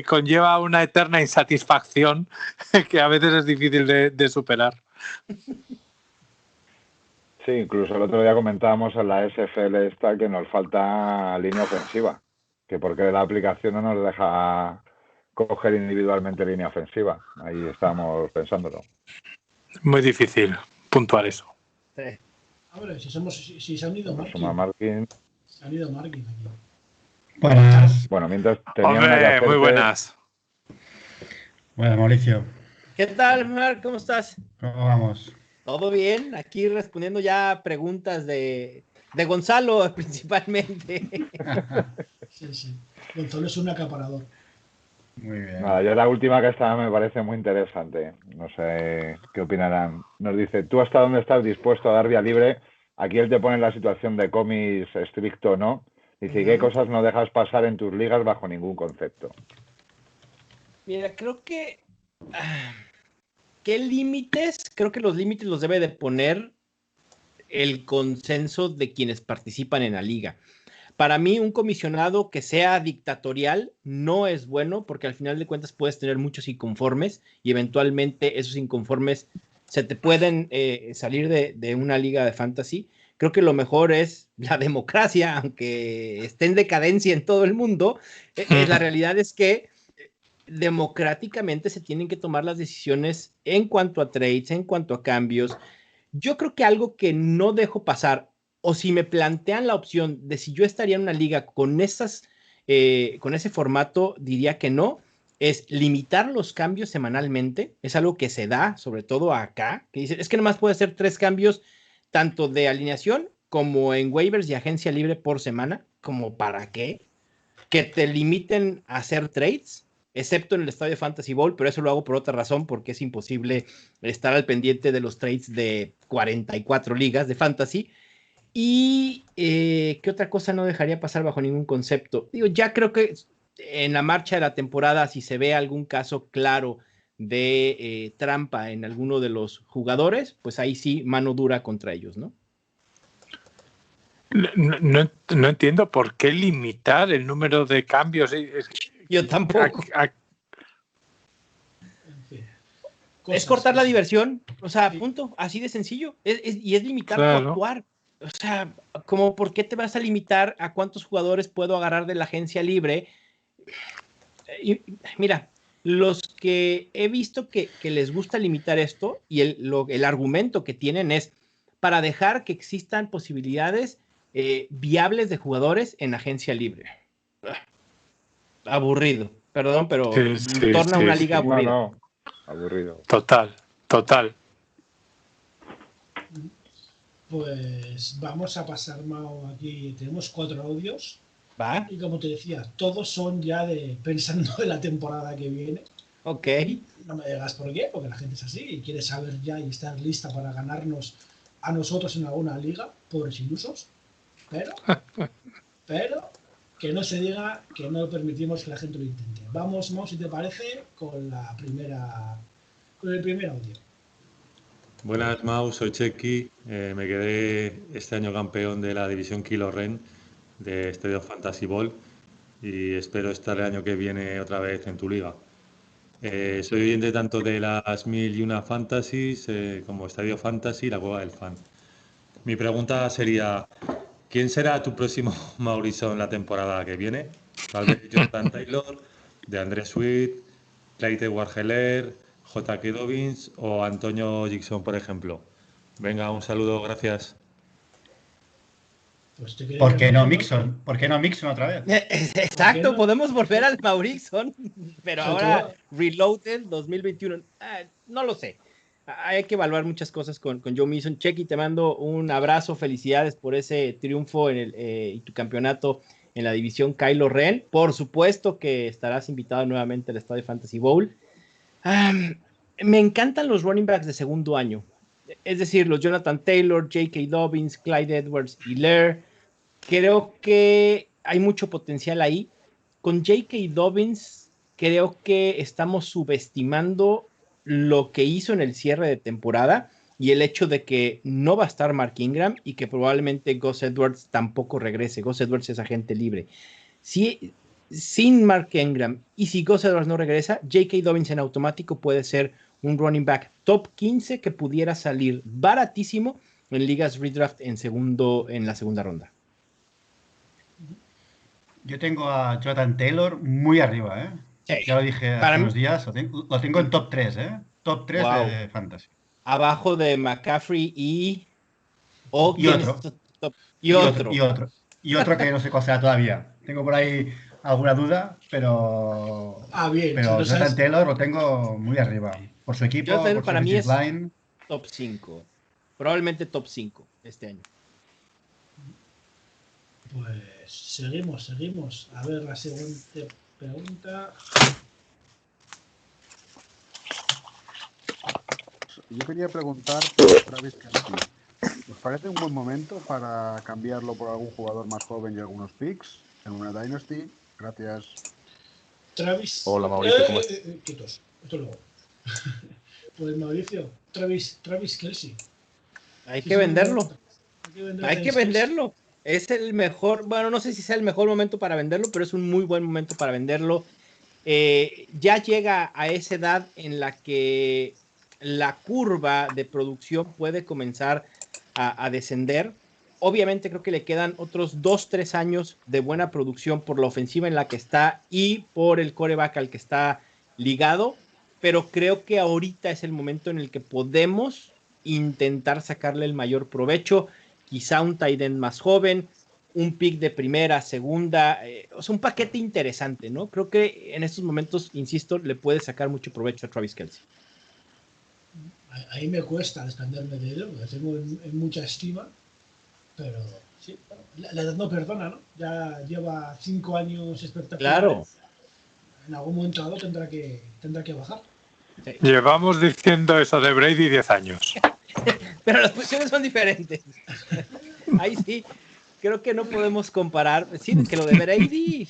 S3: conlleva una eterna insatisfacción que a veces es difícil de superar.
S4: Sí, incluso el otro día comentábamos en la SFL esta que nos falta línea ofensiva, que porque la aplicación no nos deja coger individualmente línea ofensiva. Ahí estamos pensándolo.
S3: Muy difícil puntuar eso.
S1: Sí. A ver, si se han ido
S4: Markin.
S1: Se han ido Markin aquí.
S5: Buenas.
S4: Bueno, mientras tenía
S3: Hombre, muy buenas.
S5: Buenas, Mauricio.
S2: ¿Qué tal, Marc? ¿Cómo estás?
S5: ¿Cómo vamos?
S2: Todo bien, aquí respondiendo ya preguntas de Gonzalo principalmente.
S1: Sí. Gonzalo es un acaparador.
S5: Muy bien.
S4: Nada, yo la última que esta me parece muy interesante. No sé qué opinarán. Nos dice, ¿tú hasta dónde estás dispuesto a dar vía libre? Aquí él te pone en la situación de comis estricto o no. Dice, ¿qué cosas no dejas pasar en tus ligas bajo ningún concepto?
S2: Mira, creo que... ¿Qué límites? Creo que los límites los debe de poner el consenso de quienes participan en la liga. Para mí, un comisionado que sea dictatorial no es bueno, porque al final de cuentas puedes tener muchos inconformes y eventualmente esos inconformes se te pueden salir de una liga de fantasy. Creo que lo mejor es la democracia, aunque esté en decadencia en todo el mundo. La realidad es que democráticamente se tienen que tomar las decisiones en cuanto a trades, en cuanto a cambios. Yo creo que algo que no dejo pasar, o si me plantean la opción de si yo estaría en una liga con ese formato, diría que no, es limitar los cambios semanalmente. Es algo que se da, sobre todo acá, que dice, es que nomás puede hacer 3 cambios, tanto de alineación como en waivers y agencia libre por semana. ¿Como para qué? Que te limiten a hacer trades, excepto en el Estadio Fantasy Bowl, pero eso lo hago por otra razón, porque es imposible estar al pendiente de los trades de 44 ligas de fantasy. Y ¿qué otra cosa no dejaría pasar bajo ningún concepto? Digo, ya creo que en la marcha de la temporada, si se ve algún caso claro de trampa en alguno de los jugadores, pues ahí sí, mano dura contra ellos, ¿no?
S3: No entiendo por qué limitar el número de cambios.
S2: Yo tampoco.
S1: En fin,
S2: Es cortar la diversión, o sea, punto, así de sencillo. Y es limitar tu actuar. O sea, como ¿por qué te vas a limitar a cuántos jugadores puedo agarrar de la agencia libre? Y, mira, los que he visto que les gusta limitar esto, y el argumento que tienen es para dejar que existan posibilidades viables de jugadores en agencia libre. Aburrido, perdón, pero torna una liga aburrida.
S4: No, aburrido.
S3: Total.
S1: Pues vamos a pasar, Mao, aquí. Tenemos 4 audios.
S2: ¿Va?
S1: Y como te decía, todos son ya pensando en la temporada que viene.
S2: Ok.
S1: Y no me digas por qué, porque la gente es así y quiere saber ya y estar lista para ganarnos a nosotros en alguna liga, pobres ilusos. Pero que no se diga que no permitimos que la gente lo intente. Vamos, Mao, si te parece, con el primer audio.
S6: Buenas, Mau, soy Chequi. Me quedé este año campeón de la división Kilo Ren de Estadio Fantasy Ball y espero estar el año que viene otra vez en tu liga. Soy oyente tanto de las 1001 Fantasies como Estadio Fantasy y la Cueva del Fan. Mi pregunta sería, ¿quién será tu próximo Mauricio en la temporada que viene? Tal vez Jonathan Taylor, DeAndre Swift, Clyde Edwards-Helaire, J.K. Dobbins o Antonio Gibson, por ejemplo. Venga, un saludo, gracias.
S1: Pues
S5: ¿Por qué no Mixon? ¿Por qué no Mixon otra vez?
S2: Exacto,
S1: no?
S2: podemos volver al Maurixon, pero ahora Reloaded 2021. No lo sé. Hay que evaluar muchas cosas con Joe Mixon. Chequi, te mando un abrazo, felicidades por ese triunfo y tu campeonato en la división Kylo Ren. Por supuesto que estarás invitado nuevamente al Estadio Fantasy Bowl. Me encantan los running backs de segundo año. Es decir, los Jonathan Taylor, J.K. Dobbins, Clyde Edwards-Helaire. Creo que hay mucho potencial ahí. Con J.K. Dobbins, creo que estamos subestimando lo que hizo en el cierre de temporada y el hecho de que no va a estar Mark Ingram y que probablemente Gus Edwards tampoco regrese. Gus Edwards es agente libre. Sin Mark Ingram y si Gus Edwards no regresa, J.K. Dobbins en automático puede ser un running back top 15 que pudiera salir baratísimo en ligas redraft en la segunda ronda.
S5: Yo tengo a Jonathan Taylor muy arriba, ¿eh?
S2: Sí.
S5: Ya lo dije hace unos días, lo tengo en top 3, ¿eh? Top 3
S2: wow.
S5: de Fantasy.
S2: Abajo de McCaffrey y
S5: otro que no sé cuál será todavía. Tengo por ahí alguna duda, pero
S1: bien.
S5: Pero si Jonathan Taylor lo tengo muy arriba. Por su equipo, por su
S2: para mí es
S5: line.
S2: Top 5. Probablemente top 5 este año.
S1: Pues seguimos. A ver la siguiente pregunta.
S7: Yo quería preguntar por Travis Kelce. ¿Os parece un buen momento para cambiarlo por algún jugador más joven y algunos picks en una Dynasty? Gracias.
S1: Travis.
S6: Hola, Mauricio, ¿cómo estás?
S1: Quietos, esto luego. Pues Mauricio, Travis Kelce.
S2: Hay que venderlo. Hay que venderlo. Es el mejor, bueno, no sé si sea el mejor momento para venderlo, pero es un muy buen momento para venderlo. Ya llega a esa edad en la que la curva de producción puede comenzar a descender. Obviamente creo que le quedan otros 2-3 años de buena producción por la ofensiva en la que está y por el quarterback al que está ligado, pero creo que ahorita es el momento en el que podemos intentar sacarle el mayor provecho, quizá un tight end más joven, un pick de primera, segunda, o sea, un paquete interesante, ¿no? Creo que en estos momentos, insisto, le puede sacar mucho provecho a Travis Kelce.
S1: Ahí me cuesta desprenderme de él, porque tengo en mucha estima, pero sí, bueno, la edad no perdona, ¿no? Ya lleva 5 años espectaculares.
S2: Claro.
S1: En algún momento dado tendrá que bajar.
S3: Sí. Llevamos diciendo eso de Brady 10 años.
S2: Pero las posiciones son diferentes. Ahí sí, creo que no podemos comparar. Sí, que lo de Brady.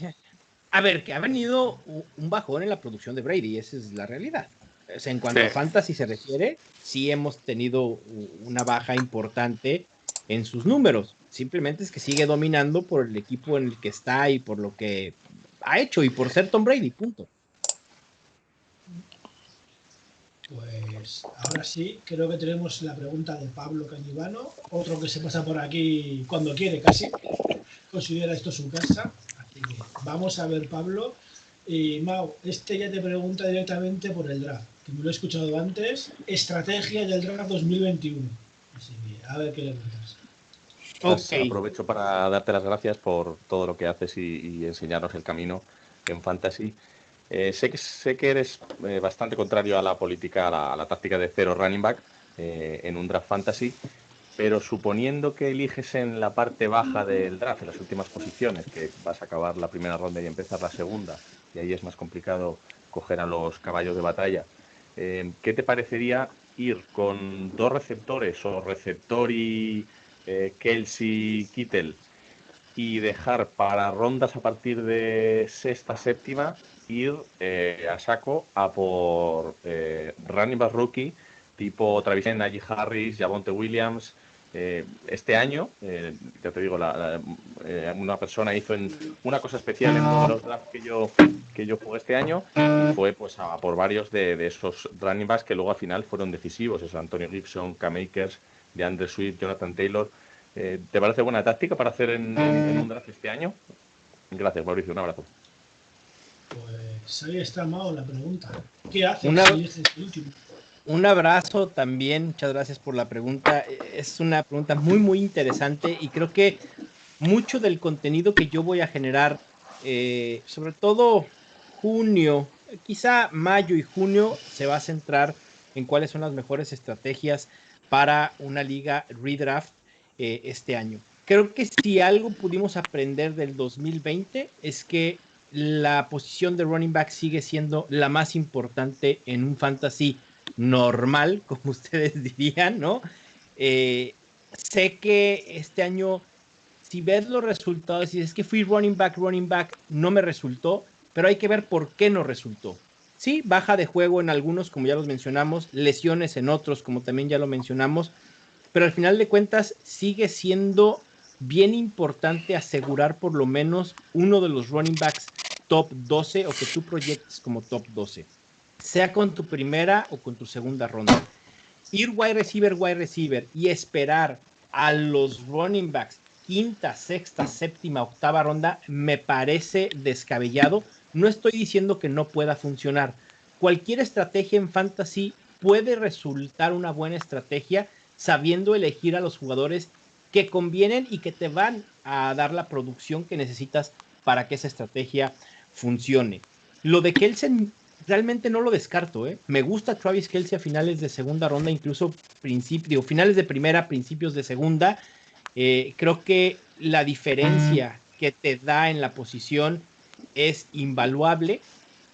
S2: A ver, que ha venido un bajón en la producción de Brady, esa es la realidad. O sea, en cuanto a fantasy se refiere, sí hemos tenido una baja importante en sus números. Simplemente es que sigue dominando por el equipo en el que está y por lo que ha hecho y por ser Tom Brady, punto.
S1: Pues ahora sí, creo que tenemos la pregunta de Pablo Cañivano, otro que se pasa por aquí cuando quiere casi, considera esto su casa, así que vamos a ver, Pablo. Y Mau, ya te pregunta directamente por el draft, que me lo he escuchado antes, estrategia del draft 2021, así que a ver qué le preguntas.
S8: Okay. Aprovecho para darte las gracias por todo lo que haces y enseñarnos el camino en Fantasy. Sé que eres bastante contrario a la política, a la táctica de 0 running back en un draft fantasy, pero suponiendo que eliges en la parte baja del draft, en las últimas posiciones, que vas a acabar la primera ronda y empezar la segunda, y ahí es más complicado coger a los caballos de batalla, ¿qué te parecería ir con 2 receptores o receptor y Kelce, Kittle, y dejar para rondas a partir de sexta, séptima, ir a saco a por running back rookie tipo Travis Etienne, Najee Harris, Javonte Williams? Este año, ya te digo, una persona hizo una cosa especial en uno de los drafts que yo jugué este año, y fue pues a por varios de esos running backs que luego al final fueron decisivos. Eso, Antonio Gibson, Cam Akers, DeAndre Swift, Jonathan Taylor. ¿Te parece buena táctica para hacer en un draft este año? Gracias, Mauricio, un abrazo.
S1: Pues ahí está, Mao, la pregunta. ¿Qué haces si eliges el último?
S2: Un abrazo también, muchas gracias por la pregunta. Es una pregunta muy, muy interesante y creo que mucho del contenido que yo voy a generar, sobre todo junio, quizá mayo y junio, se va a centrar en cuáles son las mejores estrategias para una liga redraft este año. Creo que si algo pudimos aprender del 2020 es que la posición de running back sigue siendo la más importante en un fantasy normal, como ustedes dirían, ¿no? Sé que este año, si ves los resultados y es que fui running back, no me resultó, pero hay que ver por qué no resultó. Sí, baja de juego en algunos, como ya los mencionamos, lesiones en otros, como también ya lo mencionamos, pero al final de cuentas sigue siendo bien importante asegurar por lo menos uno de los running backs top 12 o que tú proyectes como top 12, sea con tu primera o con tu segunda ronda. Ir wide receiver y esperar a los running backs quinta, sexta, séptima, octava ronda me parece descabellado. No estoy diciendo que no pueda funcionar. Cualquier estrategia en fantasy puede resultar una buena estrategia sabiendo elegir a los jugadores que convienen y que te van a dar la producción que necesitas para que esa estrategia funcione. Lo de Kelce realmente no lo descarto, ¿eh? Me gusta Travis Kelce a finales de segunda ronda, incluso finales de primera, principios de segunda. Creo que la diferencia que te da en la posición es invaluable,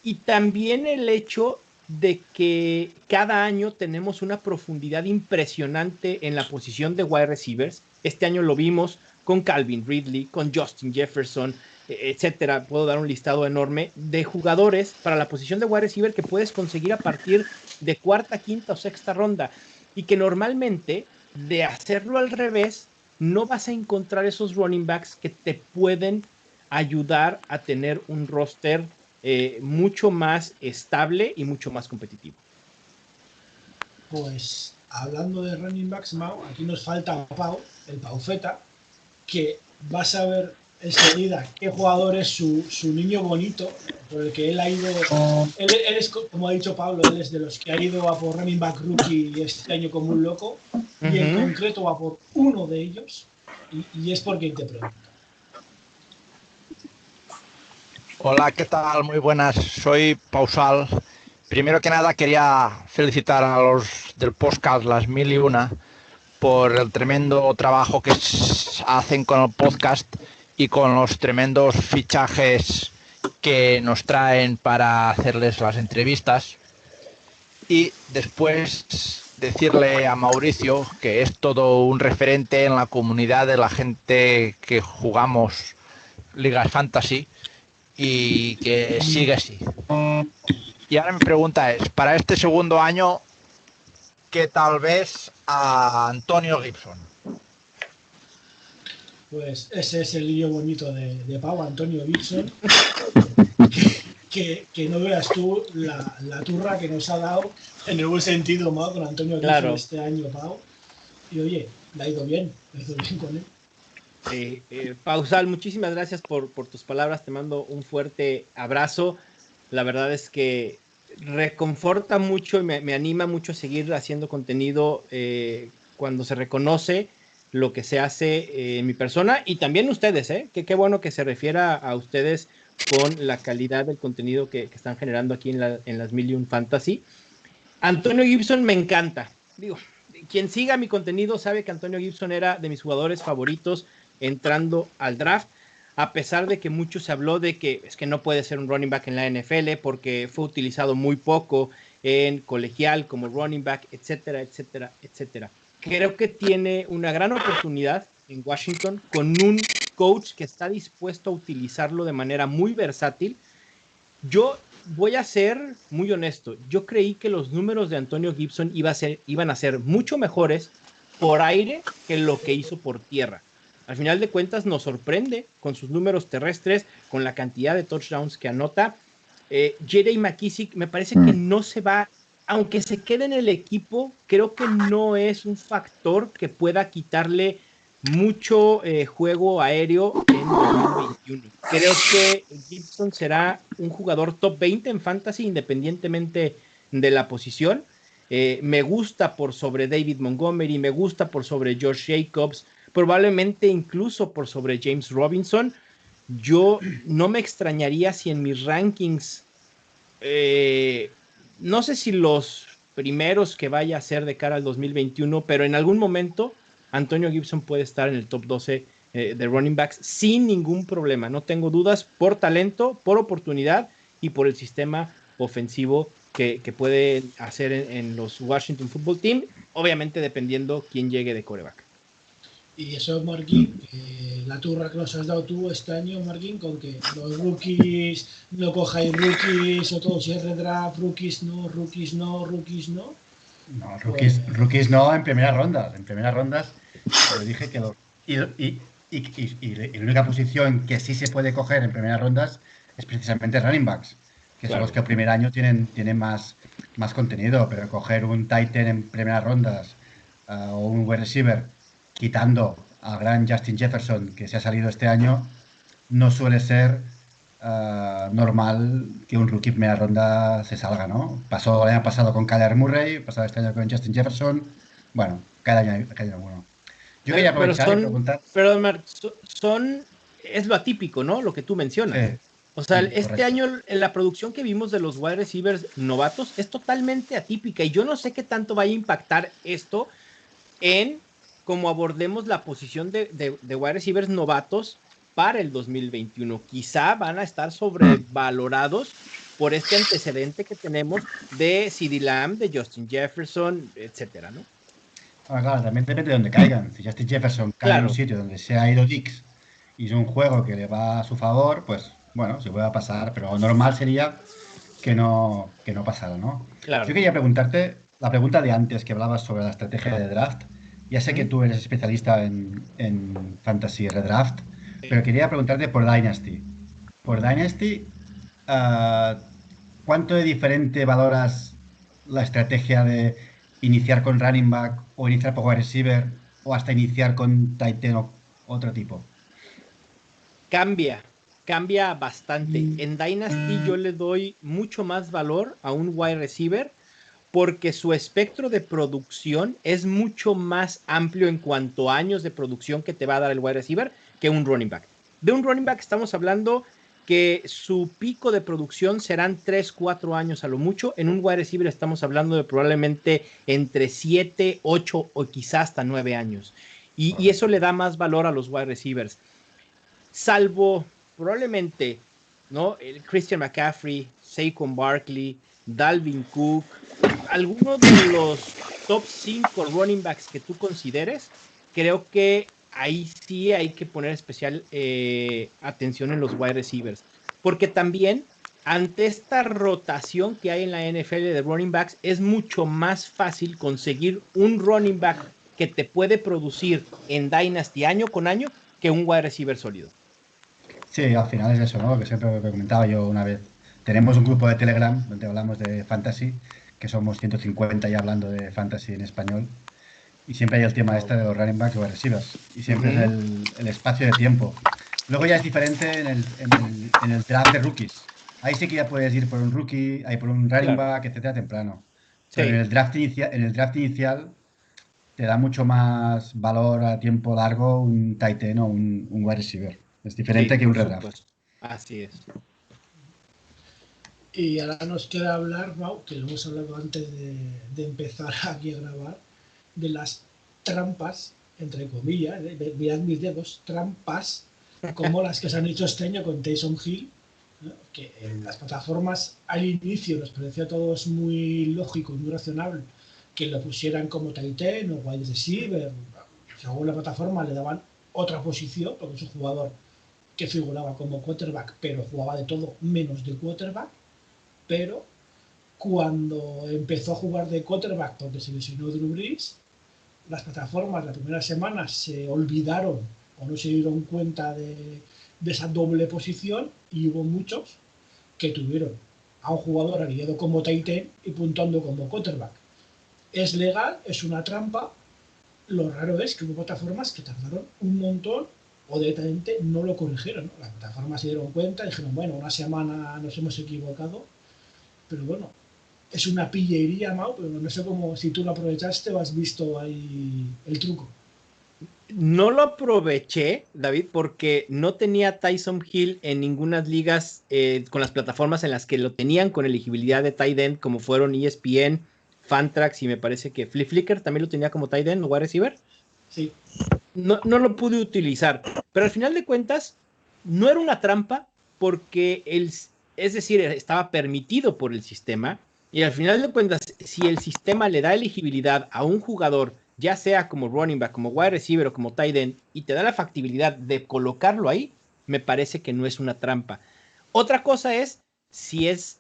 S2: y también el hecho de que cada año tenemos una profundidad impresionante en la posición de wide receivers. Este año lo vimos con Calvin Ridley, con Justin Jefferson, etcétera. Puedo dar un listado enorme de jugadores para la posición de wide receiver que puedes conseguir a partir de cuarta, quinta o sexta ronda, y que normalmente de hacerlo al revés no vas a encontrar esos running backs que te pueden ayudar a tener un roster mucho más estable y mucho más competitivo.
S1: Pues hablando de running backs, Mau, aquí nos falta Pau, el Paufeta, que vas a ver enseguida qué jugador es su niño bonito, por el que él ha ido. Él es, como ha dicho Pablo, él es de los que ha ido a por running back rookie este año como un loco, y en concreto va por uno de ellos, y es por quien te pregunto.
S9: Hola, ¿qué tal? Muy buenas, soy Pausal. Primero que nada quería felicitar a los del podcast Las Mil y Una por el tremendo trabajo que hacen con el podcast y con los tremendos fichajes que nos traen para hacerles las entrevistas. Y después decirle a Mauricio que es todo un referente en la comunidad de la gente que jugamos Ligas Fantasy y que sigue así. Y ahora mi pregunta es, para este segundo año, ¿qué tal ves a Antonio Gibson?
S1: Pues ese es el niño bonito de Pau, Antonio Gibson, que no veas tú la turra que nos ha dado, en el buen sentido, ¿no? Con Antonio Gibson este año, Pau. Y oye, le ha ido bien con él.
S2: Pausal, muchísimas gracias por tus palabras, te mando un fuerte abrazo. La verdad es que reconforta mucho y me anima mucho a seguir haciendo contenido cuando se reconoce lo que se hace en mi persona y también ustedes, que qué bueno que se refiera a ustedes con la calidad del contenido que están generando aquí en las Mil y Un Fantasy. Antonio Gibson me encanta. Digo, quien siga mi contenido sabe que Antonio Gibson era de mis jugadores favoritos entrando al draft, a pesar de que mucho se habló de que es que no puede ser un running back en la NFL porque fue utilizado muy poco en colegial como running back, etcétera, etcétera, etcétera. Creo que tiene una gran oportunidad en Washington con un coach que está dispuesto a utilizarlo de manera muy versátil. Yo voy a ser muy honesto. Yo creí que los números de Antonio Gibson iban a ser mucho mejores por aire que lo que hizo por tierra. Al final de cuentas nos sorprende con sus números terrestres, con la cantidad de touchdowns que anota. J.D. McKissic me parece que no se va, aunque se quede en el equipo, creo que no es un factor que pueda quitarle mucho juego aéreo en 2021. Creo que Gibson será un jugador top 20 en fantasy independientemente de la posición. Me gusta por sobre David Montgomery, me gusta por sobre Josh Jacobs, probablemente incluso por sobre James Robinson. Yo no me extrañaría si en mis rankings, no sé si los primeros que vaya a ser de cara al 2021, pero en algún momento Antonio Gibson puede estar en el top 12 de running backs sin ningún problema. No tengo dudas, por talento, por oportunidad y por el sistema ofensivo que puede hacer en los Washington Football Team, obviamente dependiendo quién llegue de quarterback.
S1: Y eso, Marquín, la turra que nos has dado tú este año, Marquín, con que los rookies no cojáis rookies o todos es redraft, rookies no.
S5: No, rookies no en primeras rondas. En primeras rondas, pero dije que y la única posición que sí se puede coger en primeras rondas es precisamente running backs, que son los que el primer año tienen más contenido, pero coger un tight end en primeras rondas o un wide receiver quitando al gran Justin Jefferson que se ha salido este año, no suele ser normal que un rookie primera ronda se salga, ¿no? Pasó el año pasado con Kyler Murray, pasado este año con Justin Jefferson. Bueno, cada año bueno. Yo quería aprovechar y preguntar.
S2: Pero, Mark, es lo atípico, ¿no? Lo que tú mencionas. O sea, este año la producción que vimos de los wide receivers novatos es totalmente atípica y yo no sé qué tanto vaya a impactar esto en cómo abordemos la posición de wide receivers novatos para el 2021. Quizá van a estar sobrevalorados por este antecedente que tenemos de CeeDee Lamb, de Justin Jefferson, etcétera, ¿no?
S5: Claro, también depende de dónde caigan. Si Justin Jefferson cae en un sitio donde se ha ido Dix y es un juego que le va a su favor, pues bueno, se puede pasar, pero lo normal sería que no pasara, ¿no? Claro. Yo quería preguntarte la pregunta de antes que hablabas sobre la estrategia de draft. Ya sé que tú eres especialista en Fantasy Redraft, pero quería preguntarte por Dynasty. Por Dynasty, ¿cuánto de diferente valoras la estrategia de iniciar con running back o iniciar por wide receiver o hasta iniciar con tight end otro tipo.
S2: Cambia bastante. En Dynasty yo le doy mucho más valor a un wide receiver porque su espectro de producción es mucho más amplio en cuanto a años de producción que te va a dar el wide receiver que un running back. De un running back estamos hablando que su pico de producción serán 3, 4 años a lo mucho. En un wide receiver estamos hablando de probablemente entre 7, 8 o quizás hasta 9 años. Y eso le da más valor a los wide receivers. Salvo probablemente, ¿no? El Christian McCaffrey, Saquon Barkley, Dalvin Cook, algunos de los top 5 running backs que tú consideres, creo que ahí sí hay que poner especial atención en los wide receivers, porque también ante esta rotación que hay en la NFL de running backs, es mucho más fácil conseguir un running back que te puede producir en Dynasty año con año que un wide receiver sólido.
S5: Sí, al final es eso, ¿no? Que siempre lo comentaba yo una vez. Tenemos un grupo de Telegram donde hablamos de fantasy, que somos 150 ya hablando de fantasy en español. Y siempre hay el tema este de los running backs o receivers. Y siempre es el espacio de tiempo. Luego ya es diferente en el draft de rookies. Ahí sí que ya puedes ir por un rookie, por un running back, etcétera, temprano. Pero en el draft inicial te da mucho más valor a tiempo largo un tight end o un wide receiver. Es diferente que un redraft.
S2: Así es.
S1: Y ahora nos queda hablar, Mau, que lo hemos hablado antes de empezar aquí a grabar, de las trampas, entre comillas, mirad mis dedos, trampas, como las que se han hecho este año con Taysom Hill, ¿no? Que en las plataformas al inicio nos parecía a todos muy lógico y muy razonable que lo pusieran como tight end o wide receiver. Según la plataforma le daban otra posición, porque es un jugador que figuraba como quarterback, pero jugaba de todo menos de quarterback. Pero cuando empezó a jugar de quarterback, porque se lesionó Drew Brees, las plataformas la primera semana se olvidaron o no se dieron cuenta de esa doble posición, y hubo muchos que tuvieron a un jugador alineado como tight end y puntuando como quarterback. Es legal, es una trampa. Lo raro es que hubo plataformas que tardaron un montón o directamente no lo corrigieron, ¿no? Las plataformas se dieron cuenta y dijeron, bueno, una semana nos hemos equivocado. Pero bueno, es una pillería, Mau, pero no sé cómo, si tú lo aprovechaste o has visto ahí el truco.
S2: No lo aproveché, David, porque no tenía Taysom Hill en ninguna ligas con las plataformas en las que lo tenían con elegibilidad de tight end, como fueron ESPN, Fantrax y me parece que Flickr también lo tenía como tight end o wide receiver.
S1: Sí.
S2: No lo pude utilizar, pero al final de cuentas no era una trampa porque es decir, estaba permitido por el sistema, y al final de cuentas, si el sistema le da elegibilidad a un jugador, ya sea como running back, como wide receiver o como tight end, y te da la factibilidad de colocarlo ahí, me parece que no es una trampa. Otra cosa es si es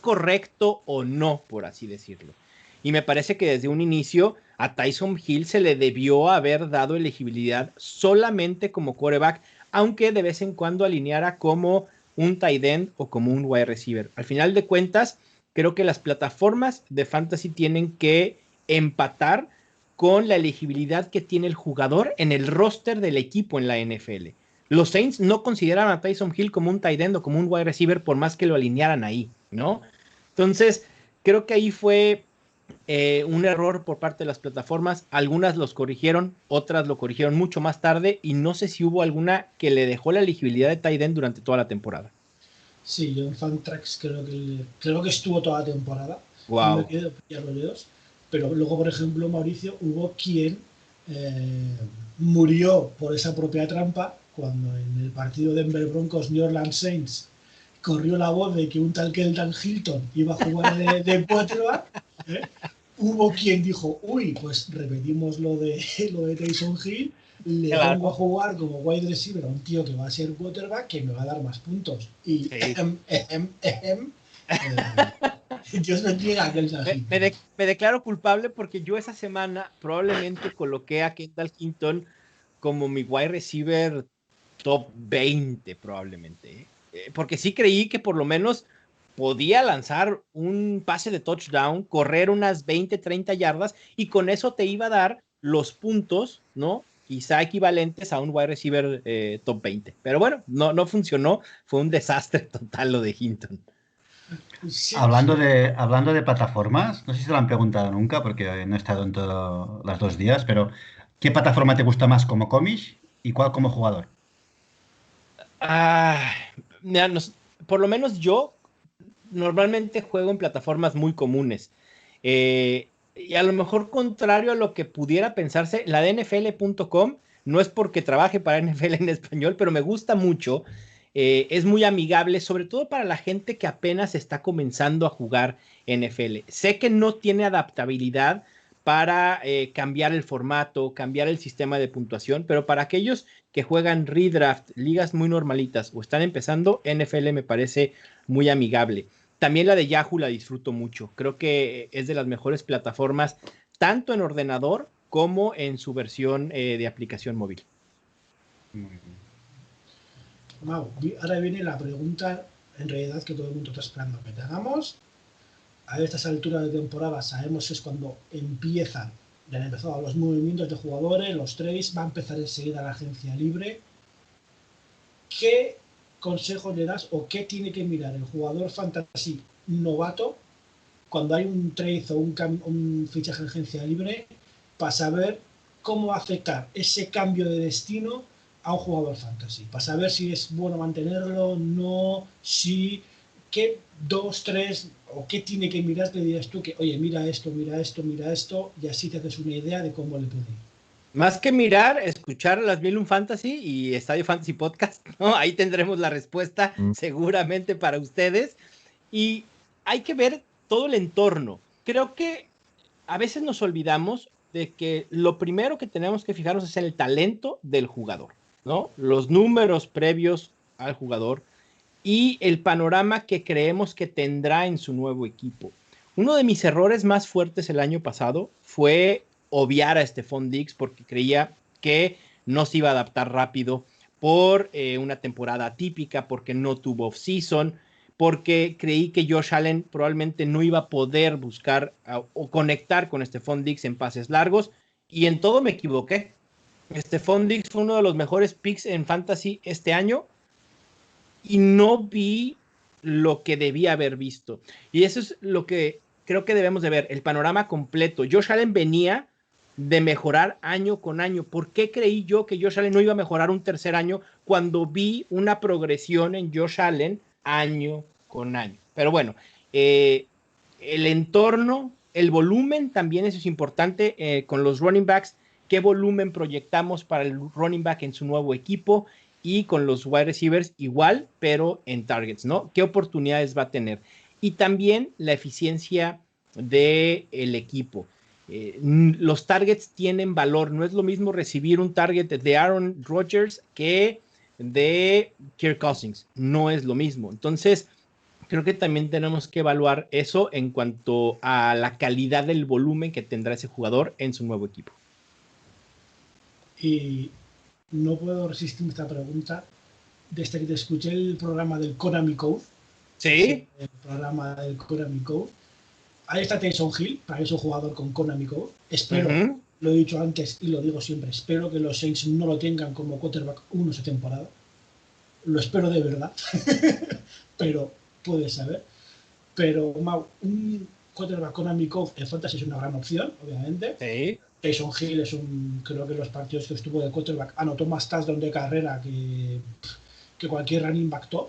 S2: correcto o no, por así decirlo. Y me parece que desde un inicio a Taysom Hill se le debió haber dado elegibilidad solamente como quarterback, aunque de vez en cuando alineara como un tight end o como un wide receiver. Al final de cuentas, creo que las plataformas de fantasy tienen que empatar con la elegibilidad que tiene el jugador en el roster del equipo en la NFL. Los Saints no consideran a Taysom Hill como un tight end o como un wide receiver por más que lo alinearan ahí, ¿no? Entonces, creo que ahí fue un error por parte de las plataformas. Algunas los corrigieron, otras lo corrigieron mucho más tarde, y no sé si hubo alguna que le dejó la elegibilidad de tight end durante toda la temporada.
S1: Sí, yo en Fantrax creo que estuvo toda la temporada.
S2: Wow.
S1: No me quedo ya los dedos. Pero luego, por ejemplo, Mauricio, hubo quien murió por esa propia trampa cuando en el partido de Denver Broncos New Orleans Saints corrió la voz de que un tal Kelton Hilton iba a jugar de quarterback. Hubo quien dijo, uy, pues repetimos lo de Taysom Hill, le pongo a jugar como wide receiver a un tío que va a ser quarterback, que me va a dar más puntos. Y Dios bendiga a Kelton Hill.
S2: Me declaro culpable porque yo esa semana probablemente coloqué a Kelton Hilton como mi wide receiver top 20 probablemente. Porque sí creí que por lo menos podía lanzar un pase de touchdown, correr unas 20, 30 yardas, y con eso te iba a dar los puntos, ¿no? Quizá equivalentes a un wide receiver top 20. Pero bueno, no funcionó. Fue un desastre total lo de Hinton.
S1: Sí.
S5: Hablando de plataformas, no sé si te lo han preguntado nunca, porque no he estado en todos los 2 días, pero ¿qué plataforma te gusta más como cómic y cuál como jugador?
S2: Mira, por lo menos yo normalmente juego en plataformas muy comunes. Y a lo mejor contrario a lo que pudiera pensarse, la de NFL.com no es porque trabaje para NFL en español, pero me gusta mucho. Es muy amigable, sobre todo para la gente que apenas está comenzando a jugar NFL. Sé que no tiene adaptabilidad para cambiar el formato, cambiar el sistema de puntuación, pero para aquellos que juegan redraft, ligas muy normalitas o están empezando, NFL me parece muy amigable. También la de Yahoo la disfruto mucho. Creo que es de las mejores plataformas, tanto en ordenador como en su versión de aplicación móvil.
S1: Mau, ahora viene la pregunta, en realidad, que todo el mundo está esperando que te hagamos. A estas alturas de temporada sabemos que es cuando empiezan, ya han empezado los movimientos de jugadores, los trades, va a empezar enseguida la agencia libre. ¿Qué consejo le das o qué tiene que mirar el jugador fantasy novato cuando hay un trade o un fichaje de agencia libre para saber cómo va a afectar ese cambio de destino a un jugador fantasy? Para saber si es bueno mantenerlo, no, si, qué 2, 3 o qué tiene que mirar, te dirías tú que, oye, mira esto, y así te haces una idea de cómo le puede ir.
S2: Más que mirar, escuchar las Milum Fantasy y Estadio Fantasy Podcast, ¿no? Ahí tendremos la respuesta seguramente para ustedes. Y hay que ver todo el entorno. Creo que a veces nos olvidamos de que lo primero que tenemos que fijarnos es en el talento del jugador, ¿no? Los números previos al jugador y el panorama que creemos que tendrá en su nuevo equipo. Uno de mis errores más fuertes el año pasado fue obviar a Stephon Diggs porque creía que no se iba a adaptar rápido por una temporada atípica, porque no tuvo off-season, porque creí que Josh Allen probablemente no iba a poder buscar o conectar con Stephon Diggs en pases largos, y en todo me equivoqué. Stephon Diggs fue uno de los mejores picks en fantasy este año y no vi lo que debía haber visto. Y eso es lo que creo que debemos de ver, el panorama completo. Josh Allen venía de mejorar año con año. ¿Por qué creí yo que Josh Allen no iba a mejorar un tercer año cuando vi una progresión en Josh Allen año con año? Pero bueno, el entorno, el volumen también, eso es importante con los running backs. ¿Qué volumen proyectamos para el running back en su nuevo equipo? Y con los wide receivers igual, pero en targets, ¿no? ¿Qué oportunidades va a tener? Y también la eficiencia del equipo. Los targets tienen valor. No es lo mismo recibir un target de Aaron Rodgers que de Kirk Cousins. No es lo mismo. Entonces, creo que también tenemos que evaluar eso en cuanto a la calidad del volumen que tendrá ese jugador en su nuevo equipo.
S1: Y no puedo resistir esta pregunta. Desde que te escuché el programa del Konami Code.
S2: Sí.
S1: El programa del Konami Code. Ahí está Taysom Hill, para que es un jugador con Konami Code. Espero, lo he dicho antes y lo digo siempre, espero que los Saints no lo tengan como quarterback 1 esta temporada. Lo espero de verdad. Pero puede saber. Pero Mau, un quarterback Konami Code en fantasy es una gran opción, obviamente.
S2: Sí.
S1: Taysom Hill es creo que los partidos que estuvo de quarterback anotó más touchdown de carrera que cualquier running back top,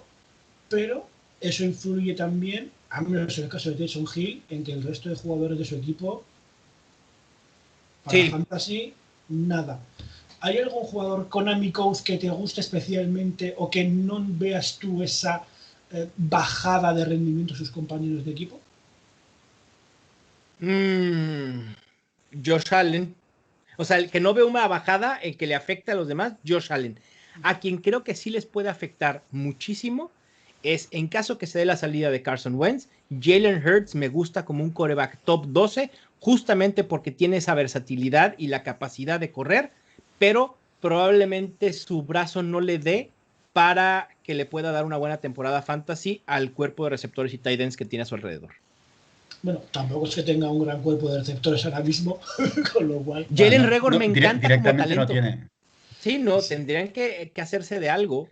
S1: pero eso influye también, a menos en el caso de Taysom Hill, en que el resto de jugadores de su equipo para fantasy, nada. ¿Hay algún jugador Konami Code que te guste especialmente o que no veas tú esa bajada de rendimiento de sus compañeros de equipo?
S2: Josh Allen. O sea, el que no ve una bajada, el que le afecta a los demás, Josh Allen. A quien creo que sí les puede afectar muchísimo es, en caso que se dé la salida de Carson Wentz, Jalen Hurts me gusta como un quarterback top 12, justamente porque tiene esa versatilidad y la capacidad de correr, pero probablemente su brazo no le dé para que le pueda dar una buena temporada fantasy al cuerpo de receptores y tight ends que tiene a su alrededor.
S1: Bueno, tampoco es que tenga un gran cuerpo de receptores ahora mismo, con lo cual...
S2: Jalen Reagor me encanta como talento.
S5: No tiene.
S2: Sí, no, tendrían que hacerse de algo.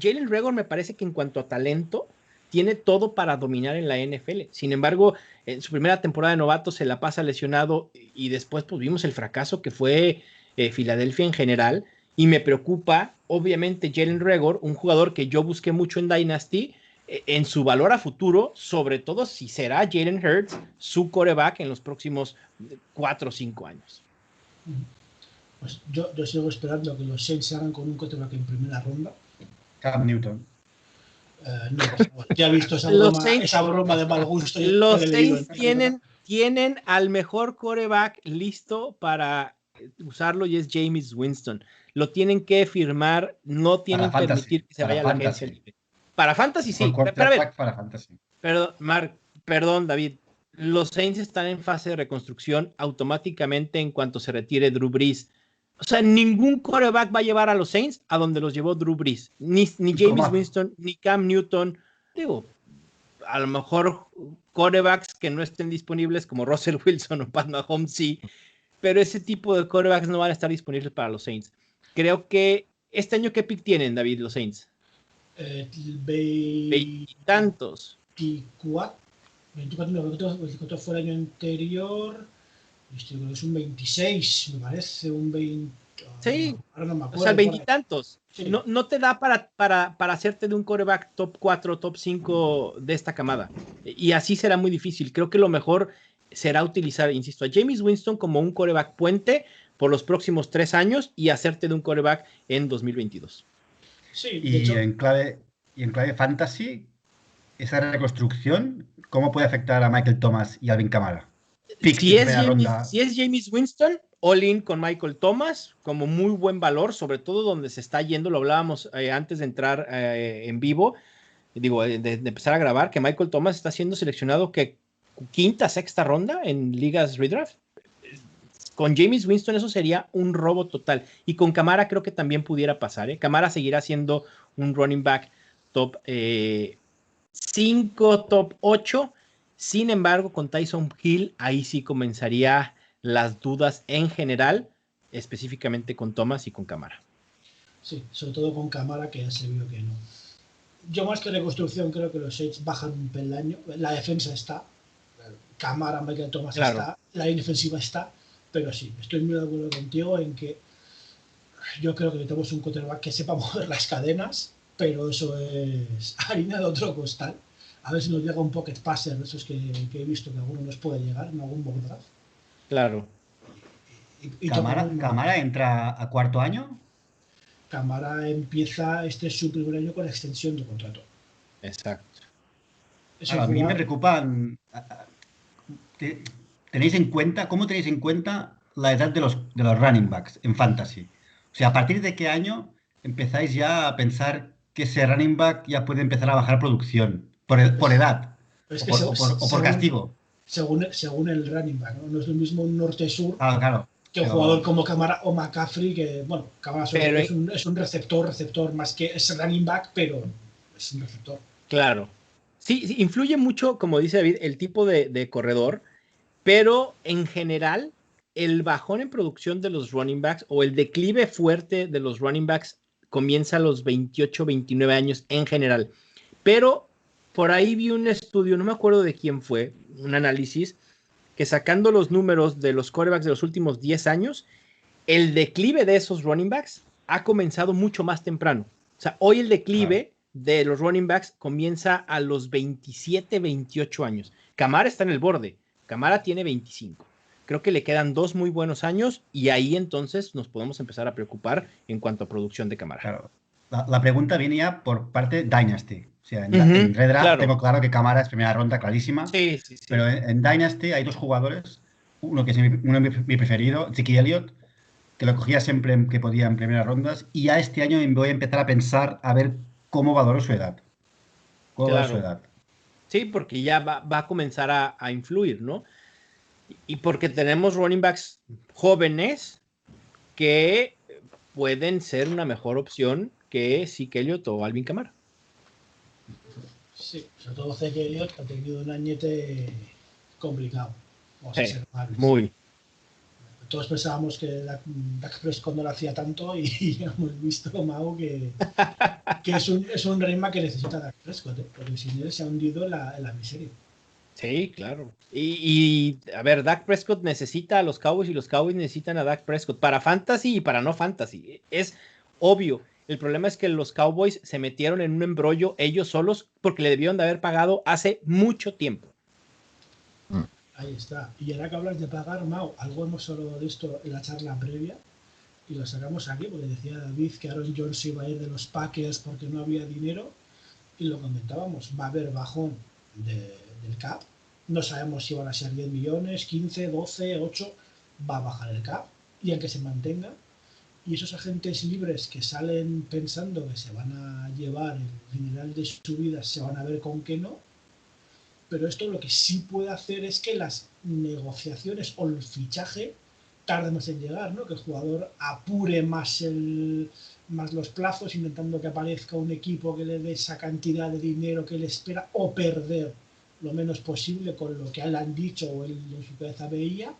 S2: Jalen Reagor me parece que en cuanto a talento, tiene todo para dominar en la NFL. Sin embargo, en su primera temporada de novato se la pasa lesionado y después pues vimos el fracaso que fue Filadelfia en general. Y me preocupa, obviamente, Jalen Reagor, un jugador que yo busqué mucho en Dynasty, en su valor a futuro, sobre todo si será Jalen Hurts su quarterback en los próximos 4 o 5 años.
S1: Pues yo sigo esperando a que los Saints se hagan con un quarterback en primera ronda.
S5: Cam Newton.
S1: No, ya he visto esa broma de mal gusto.
S2: Los Saints tienen al mejor quarterback listo para usarlo y es Jameis Winston. Lo tienen que firmar, no tienen que permitir que se vaya a la agencia libre. Para Fantasy, sí.
S5: Para Fantasy.
S2: Perdón, David. Los Saints están en fase de reconstrucción automáticamente en cuanto se retire Drew Brees. O sea, ningún quarterback va a llevar a los Saints a donde los llevó Drew Brees. Ni Jameis Winston, ni Cam Newton. Digo, a lo mejor quarterbacks que no estén disponibles como Russell Wilson o Pat Mahomes, sí. Pero ese tipo de quarterbacks no van a estar disponibles para los Saints. Creo que este año, ¿qué pick tienen, David, los Saints?
S1: 20
S2: tantos.
S1: 24 fue el año anterior. Creo que es un 26, me parece, un 20.
S2: Sí,
S1: ahora no me acuerdo.
S2: O sea, 20 y tantos.
S1: Sí.
S2: No te da para hacerte de un quarterback top 4, top 5 de esta camada. Y así será muy difícil. Creo que lo mejor será utilizar, insisto, a Jameis Winston como un quarterback puente por los próximos 3 años y hacerte de un quarterback en 2022.
S1: Sí,
S5: y en clave fantasy, esa reconstrucción, ¿cómo puede afectar a Michael Thomas y Alvin Kamara?
S2: Si es Jameis Winston, all-in con Michael Thomas, como muy buen valor, sobre todo donde se está yendo, lo hablábamos antes de entrar en vivo, de empezar a grabar, que Michael Thomas está siendo seleccionado que quinta, sexta ronda en ligas redraft. Con Jameis Winston eso sería un robo total. Y con Kamara creo que también pudiera pasar. Kamara seguirá siendo un running back top 5, top 8. Sin embargo, con Tyson Hill, ahí sí comenzaría las dudas en general, específicamente con Thomas y con Kamara.
S1: Sí, sobre todo con Kamara, que ya se vio que no. Yo más que reconstrucción creo que los Saints bajan un peldaño. La defensa está, Kamara, Michael Thomas está, la defensiva está, pero sí, estoy muy de acuerdo contigo en que yo creo que necesitamos un quarterback que sepa mover las cadenas, pero eso es harina de otro costal. A ver si nos llega un pocket passer de esos que he visto que alguno nos puede llegar en algún mock draft.
S2: Claro.
S5: ¿Kamara entra a cuarto año?
S1: Kamara empieza, este es su primer año con extensión de contrato.
S2: Exacto.
S5: A mí me preocupan. ¿Cómo tenéis en cuenta la edad de los running backs en fantasy? O sea, ¿a partir de qué año empezáis ya a pensar que ese running back ya puede empezar a bajar producción? Por edad o por castigo.
S1: Según el running back, ¿no? No es lo mismo un norte-sur
S5: claro,
S1: que un jugador como Kamara o McCaffrey, que, bueno, Kamara es un receptor más que es running back, pero es un receptor.
S2: Claro. Sí, influye mucho, como dice David, el tipo de corredor, pero en general, el bajón en producción de los running backs o el declive fuerte de los running backs comienza a los 28, 29 años en general. Pero por ahí vi un estudio, no me acuerdo de quién fue, un análisis, que sacando los números de los quarterbacks de los últimos 10 años, el declive de esos running backs ha comenzado mucho más temprano. O sea, hoy el declive de los running backs comienza a los 27, 28 años. Kamara está en el borde. Kamara tiene 25. Creo que le quedan 2 muy buenos años y ahí entonces nos podemos empezar a preocupar en cuanto a producción de Kamara.
S5: Claro. La pregunta viene ya por parte de Dynasty. O sea, en Red Draft tengo claro que Kamara es primera ronda clarísima.
S2: Sí.
S5: Pero en Dynasty hay 2 jugadores. Uno que es mi preferido, Zeke Elliott, que lo cogía siempre que podía en primeras rondas. Y ya este año voy a empezar a pensar a ver cómo valoro su edad.
S2: Sí, porque ya va a comenzar a influir, ¿no? Y porque tenemos running backs jóvenes que pueden ser una mejor opción que Zeke Elliott o Alvin Kamara.
S1: Sí, sobre todo Zeke Elliott, que ha tenido un añete complicado. Vamos
S2: Sí,
S1: a ser amables.
S2: muy.
S1: Todos pensábamos que Dak Prescott no lo hacía tanto y hemos visto, Mau, que es un reima que necesita Dak Prescott, porque sin él se ha hundido en la miseria.
S2: Sí, claro. Y a ver, Dak Prescott necesita a los Cowboys y los Cowboys necesitan a Dak Prescott para fantasy y para no fantasy. Es obvio. El problema es que los Cowboys se metieron en un embrollo ellos solos porque le debieron de haber pagado hace mucho tiempo.
S1: Ahí está. Y ahora que hablas de pagar, Mau, algo hemos hablado de esto en la charla previa y lo sacamos aquí porque decía David que Aaron Jones iba a ir de los Packers porque no había dinero y lo comentábamos, va a haber bajón del cap, no sabemos si van a ser 10 millones, 15, 12, 8, va a bajar el cap y aunque se mantenga, y esos agentes libres que salen pensando que se van a llevar el dineral de su vida se van a ver con que no. Pero esto lo que sí puede hacer es que las negociaciones o el fichaje tarden más en llegar, ¿no? Que el jugador apure más los plazos, intentando que aparezca un equipo que le dé esa cantidad de dinero que le espera o perder lo menos posible con lo que a él han dicho o él en su cabeza veía.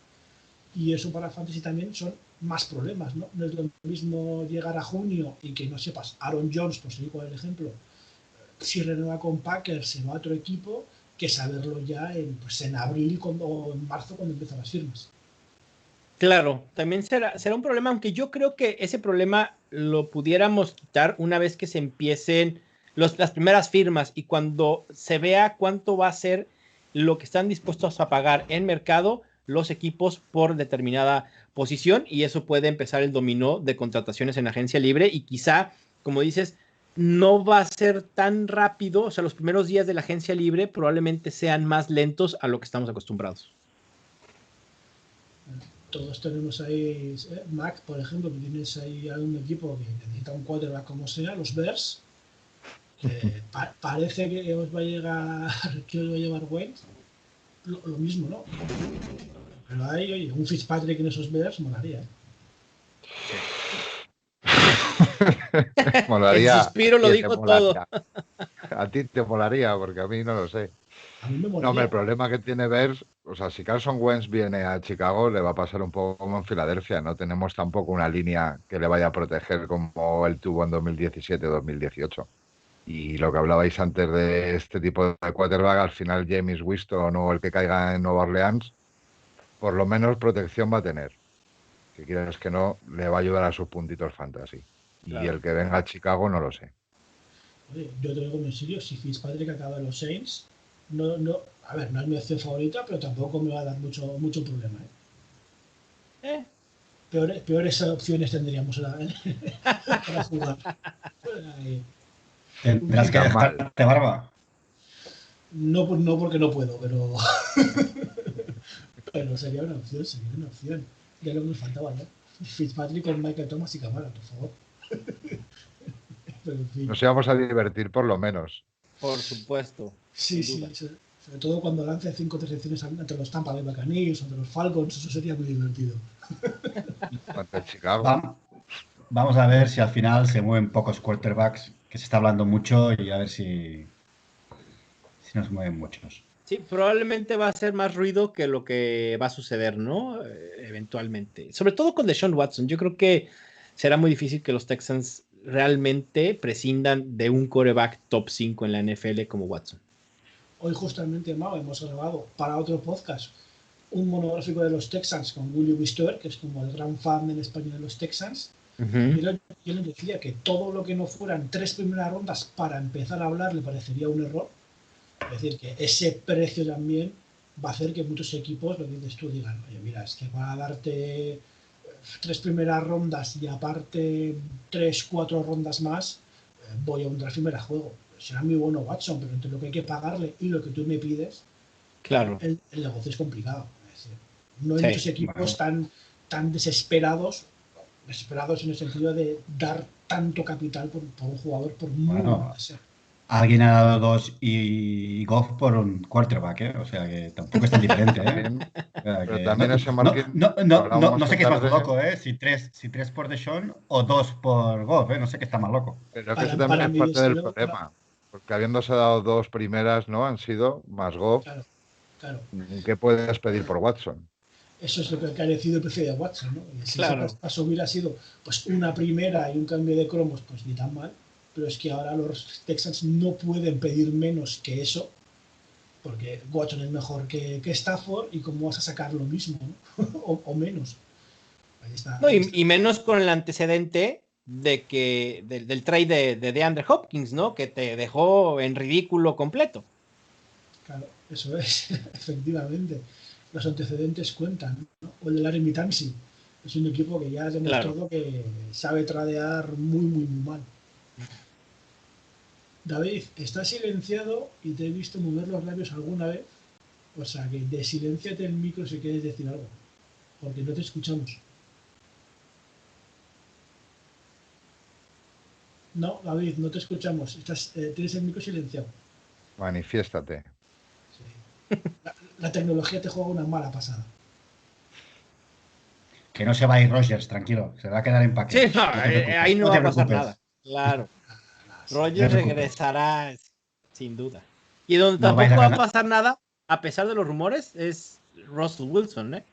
S1: Y eso para Fantasy también son más problemas, ¿no? No es lo mismo llegar a junio y que no sepas, Aaron Jones, por seguir con el ejemplo, si renueva con Packers, se va a otro equipo, que saberlo ya en abril o en marzo cuando empiezan las firmas.
S2: Claro, también será un problema, aunque yo creo que ese problema lo pudiéramos quitar una vez que se empiecen las primeras firmas y cuando se vea cuánto va a ser lo que están dispuestos a pagar en mercado los equipos por determinada posición, y eso puede empezar el dominó de contrataciones en agencia libre y quizá, como dices, no va a ser tan rápido, o sea, los primeros días de la agencia libre probablemente sean más lentos a lo que estamos acostumbrados.
S1: Todos tenemos ahí, Mac, por ejemplo, que tienes ahí a un equipo que necesita un quarterback como sea, los Bears, que parece que os va a llevar Wentz, lo mismo, ¿no? Pero ahí, oye, un Fitzpatrick en esos Bears molaría.
S4: Molaría.
S2: El suspiro lo dijo todo.
S4: A ti te molaría, porque a mí no lo sé.
S1: A mí me molaría.
S4: No, hombre, el problema que tiene Bears, o sea, si Carson Wentz viene a Chicago, le va a pasar un poco como en Filadelfia. No tenemos tampoco una línea que le vaya a proteger como él tuvo en 2017-2018. Y lo que hablabais antes de este tipo de quarterback, al final James Winston o el que caiga en Nueva Orleans, por lo menos protección va a tener. Si quieres que no, le va a ayudar a sus puntitos fantasy. Claro. Y el que venga a Chicago no lo sé.
S1: Oye, yo te digo en serio, si Fitzpatrick acaba en los Saints, a ver, no es mi opción favorita, pero tampoco me va a dar mucho problema. Peores opciones tendríamos para jugar.
S5: ¿Tendrás que dejarte barba?
S1: No porque no puedo, pero sería una opción. Ya lo que nos faltaba, ¿no? Fitzpatrick con Michael Thomas y Camara, por favor. Pero, en fin.
S4: Nos íbamos a divertir por lo menos.
S2: Por supuesto.
S1: Sí, sobre todo cuando lance 5 intercepciones entre los Tampa Bay Buccaneers o entre los Falcons, eso sería muy divertido.
S4: Ante Chicago.
S5: Vamos a ver si al final se mueven pocos quarterbacks, que se está hablando mucho, y a ver si nos mueven muchos.
S2: Sí, probablemente va a ser más ruido que lo que va a suceder, ¿no? Eventualmente. Sobre todo con Deshaun Watson. Yo creo que será muy difícil que los Texans realmente prescindan de un quarterback top 5 en la NFL como Watson.
S1: Hoy justamente, Mau, hemos grabado para otro podcast un monográfico de los Texans con William Wister, que es como el gran fan en español de los Texans. Y él decía que todo lo que no fueran 3 primeras rondas para empezar a hablar le parecería un error. Es decir, que ese precio también va a hacer que muchos equipos, lo que dices tú, digan, oye, mira, es que para darte 3 primeras rondas y aparte 3-4 rondas más, voy a un draft y me la juego. Será muy bueno Watson, pero entre lo que hay que pagarle y lo que tú me pides,
S2: claro,
S1: el negocio es complicado. Es decir, no hay muchos equipos tan desesperados en el sentido de dar tanto capital por un jugador, por muy bueno que sea.
S5: Alguien ha dado 2 y Goff por un quarterback, ¿eh? O sea que tampoco es tan diferente, ¿eh? O sea
S4: pero también ese marketing.
S5: No sé qué es más loco, ¿eh? Si 3 por Deshaun o 2 por Goff, ¿eh? No sé qué está más loco.
S4: Pero que eso también es parte del problema. Porque habiéndose dado 2 primeras, ¿no? Han sido más Goff.
S1: Claro. Claro.
S4: ¿Qué puedes pedir por Watson?
S1: Eso es lo que ha carecido el precio de Watson, ¿no? Y si ese paso hubiera sido pues una primera y un cambio de cromos, pues ni tan mal. Pero es que ahora los Texans no pueden pedir menos que eso, porque Watson es mejor que Stafford, y cómo vas a sacar lo mismo, ¿no? o menos. Ahí está,
S2: no, y menos con el antecedente de que del trade de DeAndre Hopkins, ¿no? Que te dejó en ridículo completo.
S1: Claro, eso es, efectivamente. Los antecedentes cuentan, ¿no? O el de Larry Mitansi. Es un equipo que ya ha demostrado que sabe tradear muy, muy, muy mal. David, estás silenciado y te he visto mover los labios alguna vez. O sea que desilénciate el micro si quieres decir algo, porque no te escuchamos. No, David, no te escuchamos. Tienes el micro silenciado.
S4: Manifiéstate.
S1: Sí. La tecnología te juega una mala pasada.
S5: Que no se va a ir Rodgers, tranquilo. Se va a quedar en paquete.
S2: Sí, no, ahí no va a pasar nada. Claro. Rodgers regresará sin duda. Y donde tampoco va a pasar nada, a pesar de los rumores, es Russell Wilson, ¿eh?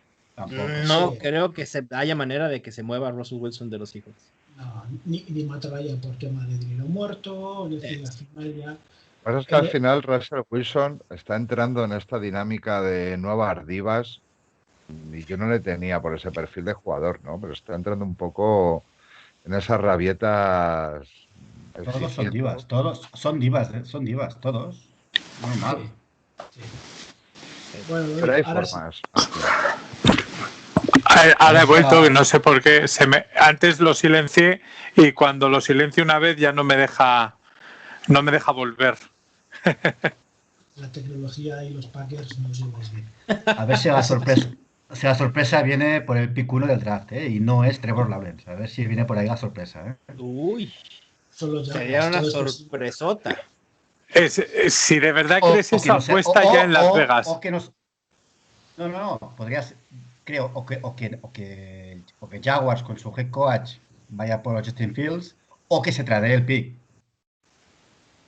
S2: No creo que haya manera de que se mueva Russell Wilson de los Eagles.
S1: No, ni Matt Ryan por tema de dinero muerto, es decir, al final ya...
S4: Pero es que al final Russell Wilson está entrando en esta dinámica de nuevas divas, y yo no le tenía por ese perfil de jugador, ¿no? Pero está entrando un poco en esas rabietas.
S5: Todos son divas, son divas, todos. Normal.
S1: Sí. Bueno,
S4: pero hay formas.
S3: Ahora he vuelto, que no sé por qué. Antes lo silencié y cuando lo silencio una vez ya no me deja volver.
S1: La tecnología y los Packers no se bien.
S5: A ver si la sorpresa viene por el pick 1 del draft, ¿eh? Y no es Trevor Lawrence. A ver si viene por ahí la sorpresa, ¿eh?
S2: Uy, sería una sorpresota.
S3: Si de verdad crees esa apuesta ya en Las Vegas.
S5: No, podría ser, creo, o que Jaguars con su head coach vaya por Justin Fields, o que se trade el pick.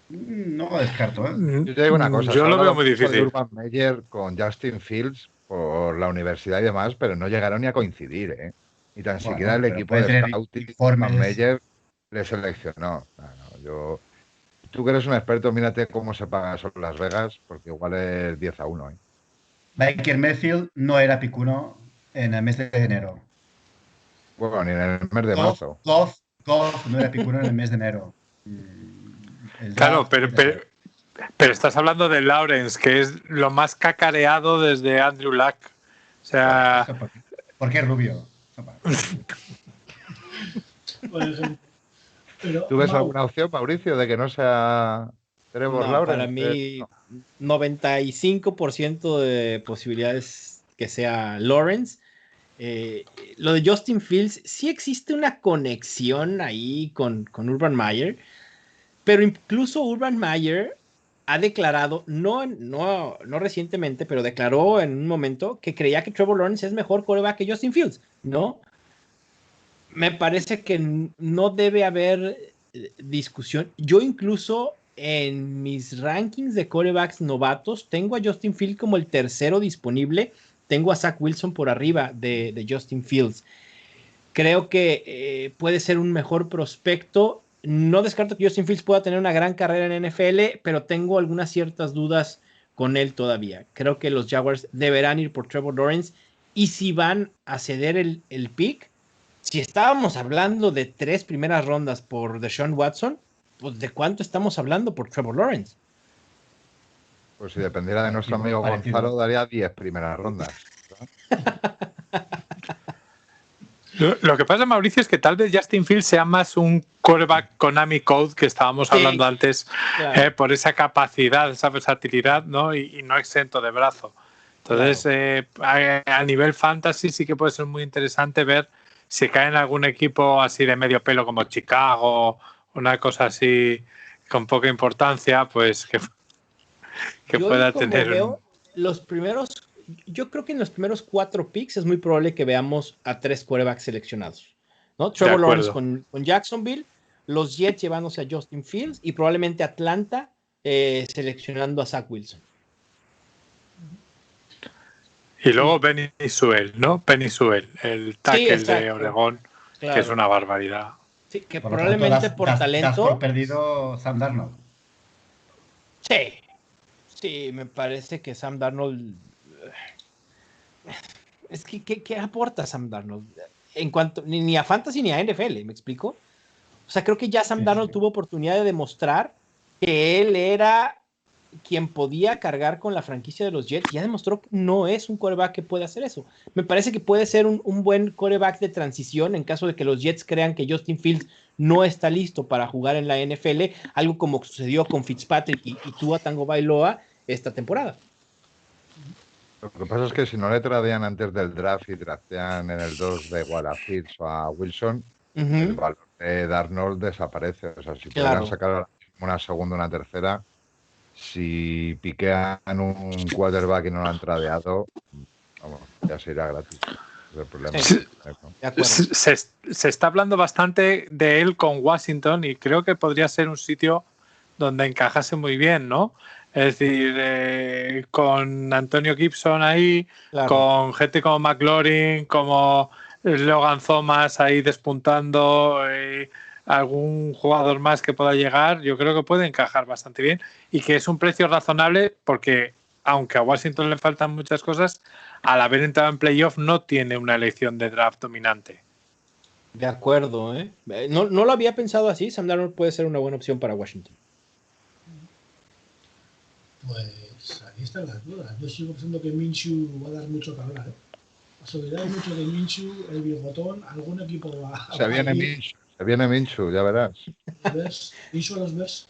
S5: No lo descarto, ¿eh?
S4: Yo te digo una cosa.
S3: Yo lo veo muy difícil.
S4: Urban Meyer con Justin Fields por la universidad y demás, pero no llegaron ni a coincidir, ¿eh? Ni tan siquiera el equipo de scouting Urban Meyer le seleccionó. Tú que eres un experto, mírate cómo se paga eso en Las Vegas, porque igual es 10-1, ¿eh?
S5: Baker Mayfield no era pick 1 en el mes de enero.
S4: Bueno, ni en el mes de marzo.
S5: Goff no era pick 1 en el mes de enero.
S3: Claro, pero estás hablando de Lawrence, que es lo más cacareado desde Andrew Luck. O sea...
S5: ¿Por qué es rubio?
S1: Por ejemplo.
S4: ¿Tú ves alguna opción, Mauricio, de que no sea Trevor Lawrence?
S2: Para mí, 95% de posibilidades que sea Lawrence. Lo de Justin Fields, sí existe una conexión ahí con Urban Meyer, pero incluso Urban Meyer ha declarado, no recientemente, pero declaró en un momento que creía que Trevor Lawrence es mejor quarterback que Justin Fields, ¿no? Me parece que no debe haber discusión. Yo incluso en mis rankings de quarterbacks novatos tengo a Justin Fields como el tercero disponible. Tengo a Zach Wilson por arriba de Justin Fields. Creo que puede ser un mejor prospecto. No descarto que Justin Fields pueda tener una gran carrera en NFL, pero tengo algunas ciertas dudas con él todavía. Creo que los Jaguars deberán ir por Trevor Lawrence, y si van a ceder el pick, si estábamos hablando de 3 primeras rondas por Deshaun Watson, pues ¿de cuánto estamos hablando por Trevor Lawrence?
S4: Pues si dependiera de nuestro amigo Gonzalo, daría 10 primeras rondas, ¿no?
S3: Lo que pasa, Mauricio, es que tal vez Justin Fields sea más un quarterback Konami Code que estábamos hablando antes, claro. Por esa capacidad, esa versatilidad, ¿no? Y no exento de brazo. Entonces, claro. A nivel fantasy sí que puede ser muy interesante ver si cae en algún equipo así de medio pelo como Chicago, una cosa así con poca importancia, pues que pueda tener.
S2: Yo creo que en los primeros 4 picks es muy probable que veamos a 3 quarterbacks seleccionados, ¿no? Trevor Lawrence con Jacksonville, los Jets llevándose a Justin Fields y probablemente Atlanta seleccionando a Zach Wilson.
S3: Y luego Penny Sewell, ¿no? Penny Sewell, el tackle de Oregón, claro, que es una barbaridad.
S2: Sí, que por probablemente por talento.
S5: Das por perdido Sam Darnold.
S2: Sí, me parece que Sam Darnold. Es que, ¿qué aporta Sam Darnold? En cuanto, ni a Fantasy ni a NFL, ¿me explico? O sea, creo que ya Sam Darnold tuvo oportunidad de demostrar que él era quien podía cargar con la franquicia de los Jets. Ya demostró que no es un quarterback que puede hacer eso. Me parece que puede ser un buen quarterback de transición en caso de que los Jets crean que Justin Fields no está listo para jugar en la NFL, algo como sucedió con Fitzpatrick y Tua Tagovailoa esta temporada.
S4: Lo que pasa es que si no le tradean antes del draft y draftean en el 2 de igual a Fields o a Wilson, el valor de Darnold desaparece. O sea, si pudieran sacar una segunda o una tercera, si piquean un quarterback y no lo han tradeado, vamos, ya se irá gratis. Es el problema.
S3: Se está hablando bastante de él con Washington y creo que podría ser un sitio donde encajase muy bien, ¿no? Es decir, con Antonio Gibson ahí, claro, con gente como McLaurin, como Logan Thomas ahí despuntando, algún jugador más que pueda llegar, yo creo que puede encajar bastante bien y que es un precio razonable porque, aunque a Washington le faltan muchas cosas, al haber entrado en playoff no tiene una elección de draft dominante.
S2: De acuerdo, ¿eh? No lo había pensado así. Sam Darnold puede ser una buena opción para Washington.
S1: Pues ahí están las dudas. Yo sigo pensando que Minshew va a dar mucho que hablar, ¿eh? La seguridad mucho de Minshew, el bigotón, algún equipo va
S4: se viene Minshew, ya verás.
S1: Minshew a los Bears.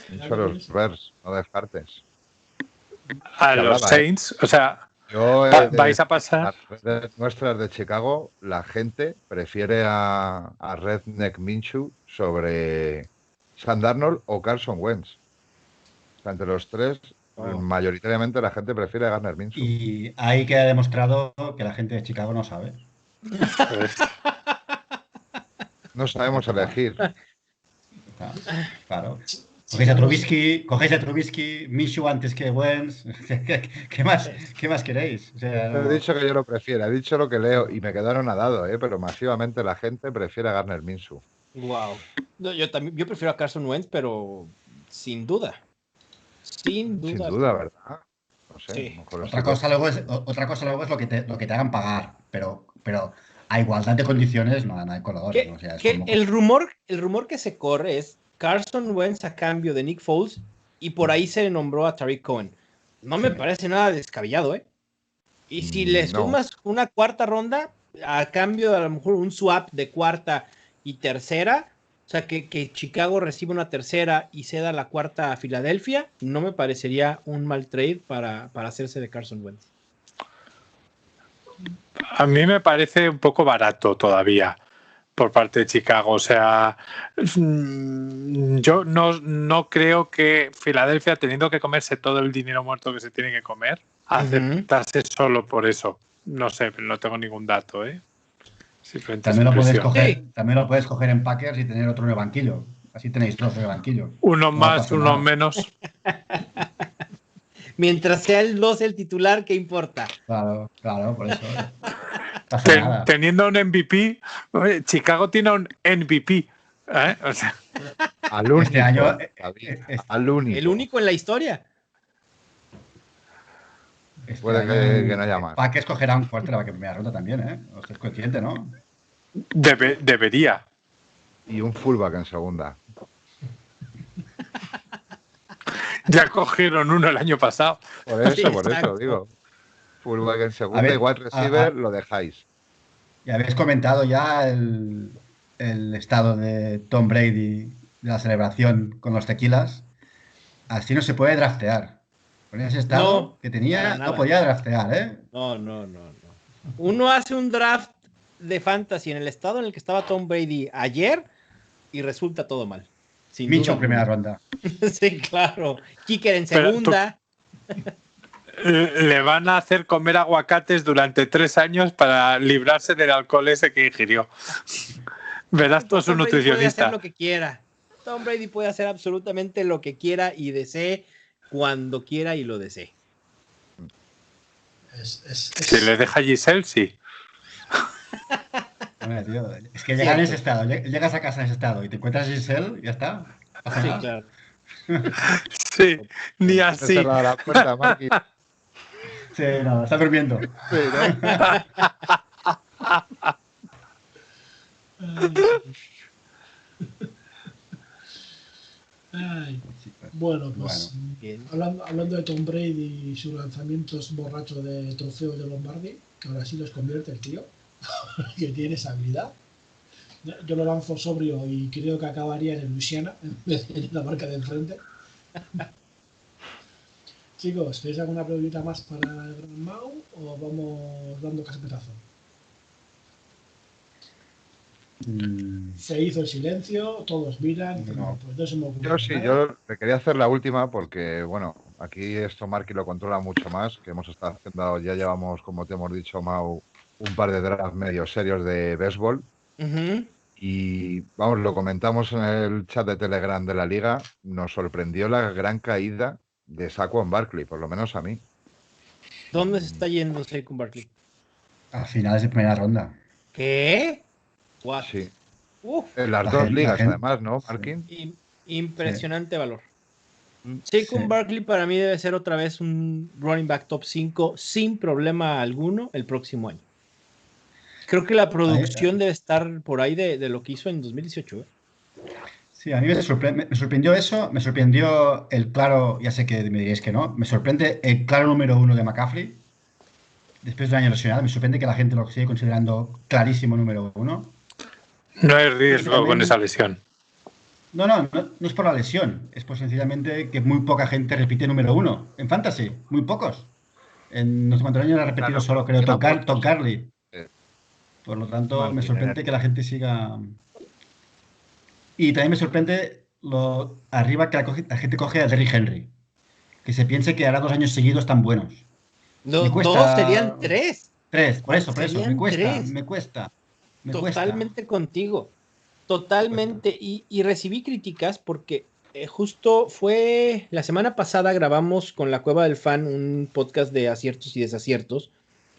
S4: Minshew a los Bears, no descartes.
S3: A los Saints, o sea, vais a pasar.
S4: Las redes nuestras de Chicago, la gente prefiere a Redneck Minshew sobre Sam Darnold o Carson Wentz. O sea, entre los tres, mayoritariamente la gente prefiere a Gardner Minshew.
S5: Y ahí queda demostrado que la gente de Chicago no sabe.
S4: No sabemos elegir.
S5: Claro. Cogéis a Trubisky, Minshew antes que Wentz. ¿Qué más queréis? O sea,
S4: no he dicho que yo lo prefiera, he dicho lo que leo y me quedaron nadado, pero masivamente la gente prefiere a Gardner Minshew.
S2: Wow. No, yo prefiero a Carson Wentz, pero sin duda. Sin duda,
S4: ¿verdad? No sé.
S2: Sí.
S5: Otra cosa luego es lo que te hagan pagar, pero a igualdad de condiciones no hay color. O sea,
S2: el rumor que se corre es Carson Wentz a cambio de Nick Foles y por ahí se le nombró a Tariq Cohen. No me parece nada descabellado, ¿eh? Y si le sumas una cuarta ronda a cambio de a lo mejor un swap de cuarta y tercera, o sea, que Chicago reciba una tercera y ceda la cuarta a Filadelfia, no me parecería un mal trade para hacerse de Carson Wentz.
S3: A mí me parece un poco barato todavía por parte de Chicago. O sea, yo no creo que Filadelfia, teniendo que comerse todo el dinero muerto que se tiene que comer, aceptase solo por eso. No sé, no tengo ningún dato, ¿eh?
S5: También lo puedes coger en Packers y tener otro en el banquillo. Así tenéis dos en el banquillo.
S3: Uno más, uno menos.
S2: Mientras sea el 2 el titular, ¿qué importa?
S5: Claro, por eso.
S3: Teniendo un MVP, Chicago tiene un MVP. O sea,
S4: al único,
S5: este año,
S4: al único.
S2: El único en la historia.
S4: Puede que no haya más.
S5: Packers cogerá un quarterback en primera ronda también, ¿eh? Usted es consciente, ¿no?
S3: Debería.
S4: Y un fullback en segunda.
S3: Ya cogieron uno el año pasado.
S4: Por eso digo. Fullback en segunda, igual receiver, lo dejáis.
S5: Y habéis comentado ya el estado de Tom Brady, de la celebración con los tequilas. Así no se puede draftear. Con ese estado que tenía, no podía draftear, ¿eh?
S2: No. Uno hace un draft de fantasy en el estado en el que estaba Tom Brady ayer y resulta todo mal.
S5: Minshew en primera ronda.
S2: Sí, claro. Kicker en segunda.
S3: Le van a hacer comer aguacates durante 3 años para librarse del alcohol ese que ingirió. Verás todo su nutricionista.
S2: Puede hacer lo que quiera. Tom Brady puede hacer absolutamente lo que quiera y desee cuando quiera y lo desee.
S3: Si le deja Giselle, sí.
S5: Bueno, tío, es que llegas en ese estado, llegas a casa en ese estado y te encuentras a Giselle, ya está.
S2: Sí, claro.
S3: Sí, ni así.
S4: Cerrada la puerta, Marky.
S5: Sí, no, está durmiendo.
S4: Sí, ¿no?
S1: Ay. Bueno, pues hablando de Tom Brady y sus lanzamientos borrachos de trofeo de Lombardi, que ahora sí los convierte el tío, que tiene esa habilidad. Yo lo lanzo sobrio y creo que acabaría en el Louisiana, en la marca de enfrente. Chicos, ¿tenéis alguna pregunta más para el Gran Mau o vamos dando casquetazo? Se hizo el silencio, todos miran.
S4: No.
S1: Pues no se me ocurre
S4: Yo sí,
S1: nada.
S4: yo le quería hacer la última porque, bueno, aquí esto Marky lo controla mucho más, que hemos estado haciendo, ya llevamos, como te hemos dicho, Mau, un par de drafts medio serios de béisbol. Y, vamos, lo comentamos en el chat de Telegram de la Liga, nos sorprendió la gran caída de Saquon Barkley, por lo menos a mí.
S2: ¿Dónde se está yendo Saquon Barkley?
S5: A finales de primera ronda.
S2: ¿Qué? What?
S4: Sí.
S2: Uf.
S4: En las dos ligas, además, ¿no, Markin?
S2: Impresionante valor. Saquon Barkley para mí debe ser otra vez un running back top 5 sin problema alguno el próximo año. Creo que la producción debe estar por ahí de lo que hizo en 2018.
S5: Sí, a mí me sorprendió eso, me sorprendió el claro, ya sé que me diréis que no, me sorprende el claro número 1 de McCaffrey. Después de un año lesionado, me sorprende que la gente lo sigue considerando clarísimo número 1.
S3: No hay riesgo con esa lesión.
S5: No es por la lesión, es por sencillamente que muy poca gente repite número 1 en Fantasy, muy pocos. En no sé cuántos años ha repetido solo, creo, Tom Carly. Por lo tanto, me sorprende que la gente siga. Y también me sorprende lo arriba que la gente coge a Derrick Henry. Que se piense que hará 2 años seguidos tan buenos.
S2: Me cuesta... 2 serían 3.
S5: 3, por eso. Me cuesta.
S2: Totalmente contigo. Totalmente. Y recibí críticas porque justo fue la semana pasada grabamos con La Cueva del Fan un podcast de aciertos y desaciertos.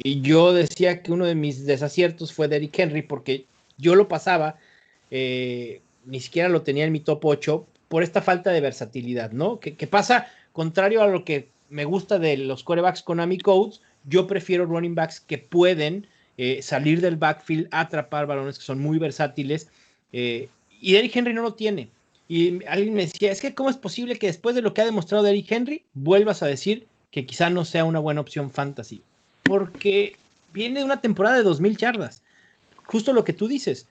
S2: Y yo decía que uno de mis desaciertos fue Derrick Henry porque yo lo pasaba, ni siquiera lo tenía en mi top 8 por esta falta de versatilidad, ¿no? Que pasa contrario a lo que me gusta de los quarterbacks Konami Codes. Yo prefiero running backs que pueden salir del backfield, atrapar balones que son muy versátiles. Y Derrick Henry no lo tiene. Y alguien me decía, es que ¿cómo es posible que después de lo que ha demostrado Derrick Henry vuelvas a decir que quizá no sea una buena opción fantasy? Porque viene de una temporada de 2,000 yardas. Justo lo que tú dices.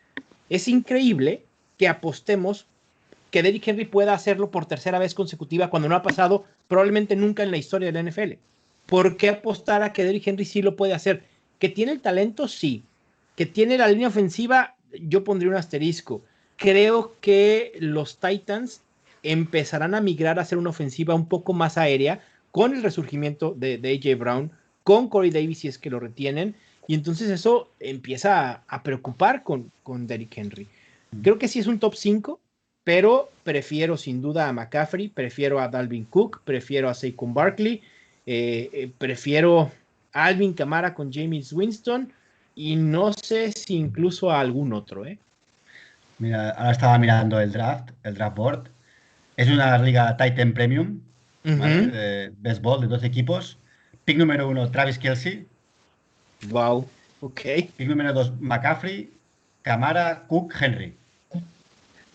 S2: Es increíble que apostemos que Derrick Henry pueda hacerlo por tercera vez consecutiva cuando no ha pasado probablemente nunca en la historia de la NFL. ¿Por qué apostar a que Derrick Henry sí lo puede hacer? ¿Que tiene el talento? Sí. ¿Que tiene la línea ofensiva? Yo pondría un asterisco. Creo que los Titans empezarán a migrar a hacer una ofensiva un poco más aérea con el resurgimiento de A.J. Brown, con Corey Davis si es que lo retienen, y entonces eso empieza a preocupar con Derrick Henry. Creo que sí es un top 5, pero prefiero sin duda a McCaffrey, prefiero a Dalvin Cook, prefiero a Saquon Barkley, prefiero a Alvin Kamara con Jameis Winston, y no sé si incluso a algún otro.
S5: Mira, ahora estaba mirando el draft board. Es una liga Titan Premium, ¿vale? De béisbol de 12 equipos. Pick número 1, Travis Kelce.
S2: Wow, ok.
S5: Pick número 2, McCaffrey, Kamara, Cook, Henry.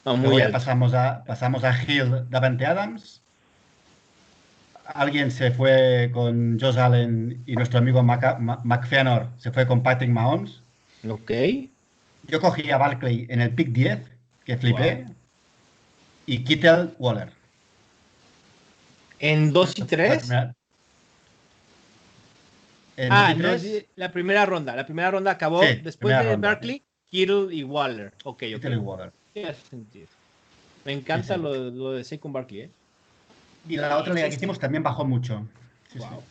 S2: Luego
S5: ya pasamos a Hill, Davante Adams. Alguien se fue con Josh Allen y nuestro amigo McFeanor se fue con Patrick Mahomes.
S2: Ok.
S5: Yo cogí a Barkley en el pick 10, que flipé. Wow. Y Kittle, Waller.
S2: ¿En 2 y 3? La primera ronda. La primera ronda acabó después de Barkley, Kittle y Waller. Ok.
S5: Kittle y Waller.
S2: Tiene sentido. Me encanta lo de Saquon Barkley.
S5: Y la otra liga que hicimos también bajó mucho.
S2: Wow.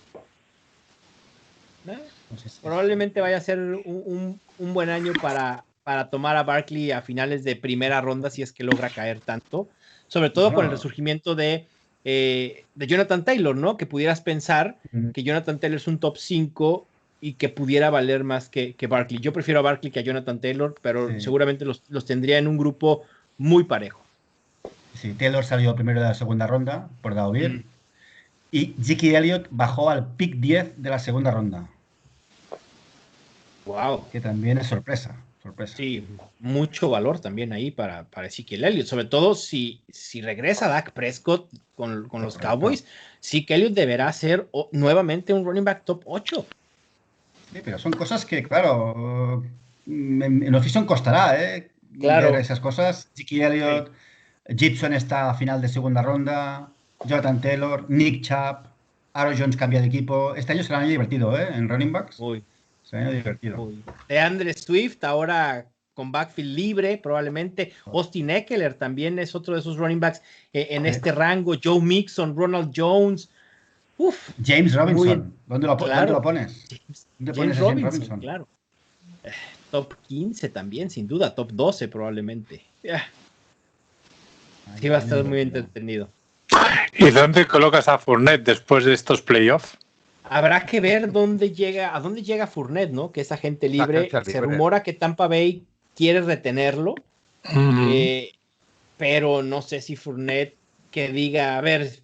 S2: Probablemente vaya a ser un buen año para tomar a Barkley a finales de primera ronda si es que logra caer tanto. Sobre todo con el resurgimiento de de Jonathan Taylor, ¿no? Que pudieras pensar que Jonathan Taylor es un top 5 y que pudiera valer más que Barkley. Yo prefiero a Barkley que a Jonathan Taylor, pero seguramente los tendría en un grupo muy parejo.
S5: Sí, Taylor salió primero de la segunda ronda por Daubir y Zeke Elliott bajó al pick 10 de la segunda ronda.
S2: Wow.
S5: Que también es sorpresa.
S2: Sí, mucho valor también ahí para Ezekiel Elliott, sobre todo si regresa Dak Prescott con los Cowboys. Zeke Elliott deberá ser nuevamente un running back top 8.
S5: Sí, pero son cosas que, claro, en off-season costará,
S2: Claro.
S5: Ver esas cosas. Zeke Elliott, Gibson está a final de segunda ronda, Jonathan Taylor, Nick Chubb, Aaron Jones cambia de equipo. Este año será un año divertido, en running backs. Será un año divertido.
S2: DeAndre Swift ahora con backfield libre, probablemente. Austin Eckler también es otro de esos running backs en este rango. Joe Mixon, Ronald Jones.
S5: James Robinson, ¿dónde lo pones?
S2: James Robinson, claro. Top 15 también, sin duda. Top 12 probablemente. Sí, va a estar muy entretenido.
S3: ¿Y dónde colocas a Fournette después de estos playoffs?
S2: Habrá que ver a dónde llega Fournette, ¿no? Que es agente libre. Se rumora que Tampa Bay quiere retenerlo. Pero no sé si Fournette que diga, a ver,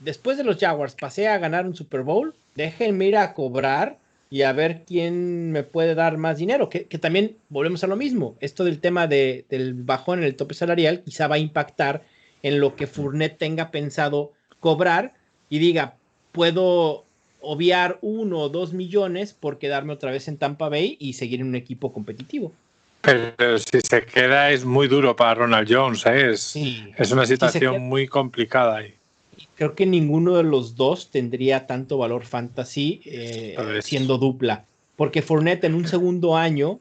S2: después de los Jaguars pasé a ganar un Super Bowl, déjenme ir a cobrar y a ver quién me puede dar más dinero, que también volvemos a lo mismo, esto del tema del bajón en el tope salarial quizá va a impactar en lo que Fournette tenga pensado cobrar y diga, puedo obviar 1 o 2 millones por quedarme otra vez en Tampa Bay y seguir en un equipo competitivo.
S3: Pero si se queda es muy duro para Ronald Jones, es una situación muy complicada ahí.
S2: Creo que ninguno de los dos tendría tanto valor fantasy siendo dupla, porque Fournette en un segundo año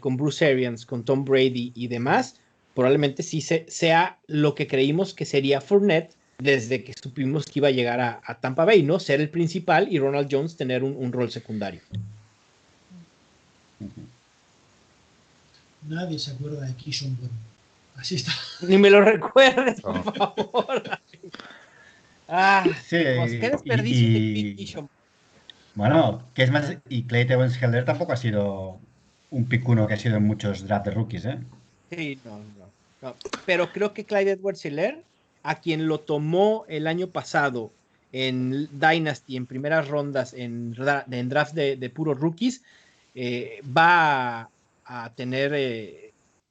S2: con Bruce Arians, con Tom Brady y demás, probablemente sí sea lo que creímos que sería Fournette desde que supimos que iba a llegar a Tampa Bay, ¿no? Ser el principal y Ronald Jones tener un rol secundario.
S1: Nadie se acuerda de Keyshawn Webb. Así está.
S2: Ni me lo recuerdes, por favor.
S5: Sí,
S2: pues qué desperdicio de Keyshawn.
S5: Bueno, que es más, y Clyde Edwards-Helaire tampoco ha sido un pick 1 que ha sido en muchos drafts de rookies,
S2: Sí, no. Pero creo que Clyde Edwards-Helaire, a quien lo tomó el año pasado en Dynasty, en primeras rondas, en draft de puros rookies, va a tener,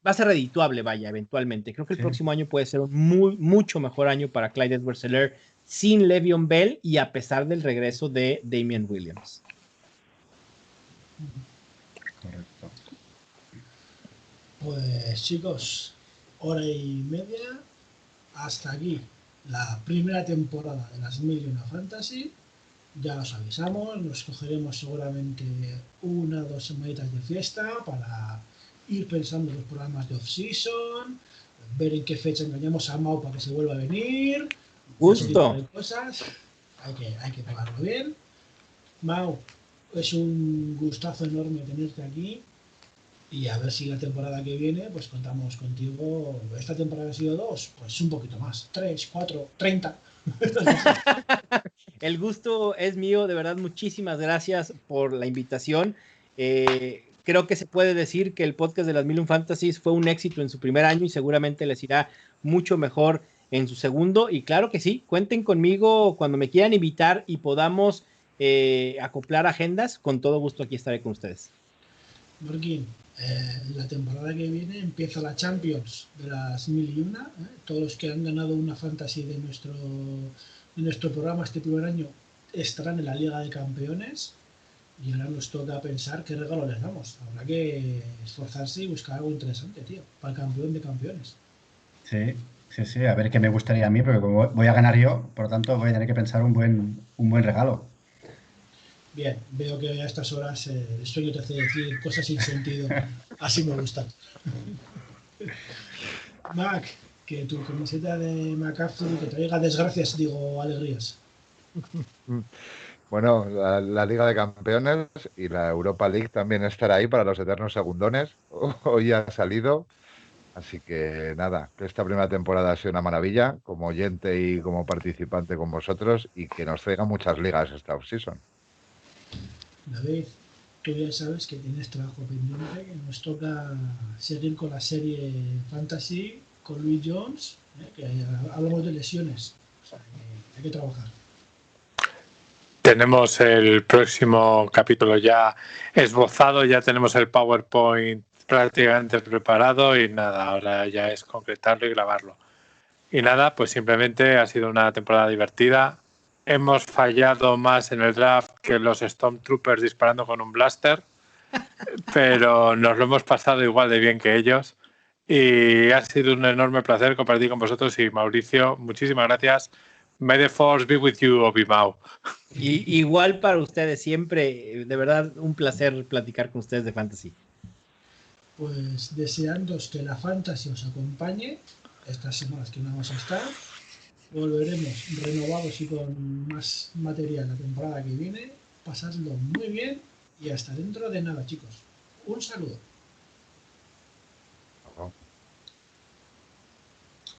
S2: va a ser redituable, vaya, eventualmente. Creo que el próximo año puede ser un mucho mejor año para Clyde Edwards-Helaire sin Le'Veon Bell y a pesar del regreso de Damian Williams.
S5: Correcto.
S1: Pues chicos, 1:30. Hasta aquí la primera temporada de las 1001 Fantasy. Ya os avisamos, nos cogeremos seguramente 1 o 2 semanitas de fiesta para ir pensando en los programas de off-season, ver en qué fecha engañamos a Mau para que se vuelva a venir.
S2: Justo.
S1: Cosas. Hay que pagarlo bien. Mau, es un gustazo enorme tenerte aquí y a ver si la temporada que viene pues contamos contigo. Esta temporada ha sido 2, pues un poquito más, 3, 4, 30.
S2: El gusto es mío, de verdad, muchísimas gracias por la invitación. Creo que se puede decir que el podcast de las 1001 Fantasies fue un éxito en su primer año y seguramente les irá mucho mejor en su segundo. Y claro que sí, cuenten conmigo cuando me quieran invitar y podamos acoplar agendas. Con todo gusto aquí estaré con ustedes.
S1: Marquín, la temporada que viene empieza la Champions de las 1001. Todos los que han ganado una fantasy de nuestro programa este primer año estarán en la Liga de Campeones y ahora nos toca pensar qué regalo les damos. Habrá que esforzarse y buscar algo interesante, tío, para el campeón de campeones.
S5: Sí, a ver qué me gustaría a mí, porque como voy a ganar yo, por lo tanto voy a tener que pensar un buen regalo.
S1: Bien, veo que a estas horas el sueño te hace decir cosas sin sentido. Así me gustan. Mac, que tu camiseta de McCaffrey que traiga desgracias, digo alegrías.
S4: Bueno, la Liga de Campeones y la Europa League también estará ahí para los eternos segundones. Hoy ha salido. Así que nada, que esta primera temporada ha sido una maravilla, como oyente y como participante con vosotros, y que nos traiga muchas ligas esta off-season.
S1: David, tú ya sabes que tienes trabajo pendiente, que nos toca seguir con la serie Fantasy, con Luis Jones, que hablamos de lesiones, o sea, que hay que trabajar.
S3: Tenemos el próximo capítulo ya esbozado, ya tenemos el PowerPoint prácticamente preparado y nada, ahora ya es concretarlo y grabarlo. Y nada, pues simplemente ha sido una temporada divertida. Hemos fallado más en el draft que los Stormtroopers disparando con un blaster, pero nos lo hemos pasado igual de bien que ellos. Y ha sido un enorme placer compartir con vosotros. Y Mauricio, muchísimas gracias. May the force be with you, Obi-Mau.
S2: Igual para ustedes, siempre, de verdad, un placer platicar con ustedes de Fantasy.
S1: Pues deseándoos que la Fantasy os acompañe estas semanas que no vamos a estar. Volveremos renovados y con más material la temporada que viene. Pasadlo muy bien y hasta dentro de nada, chicos. Un saludo.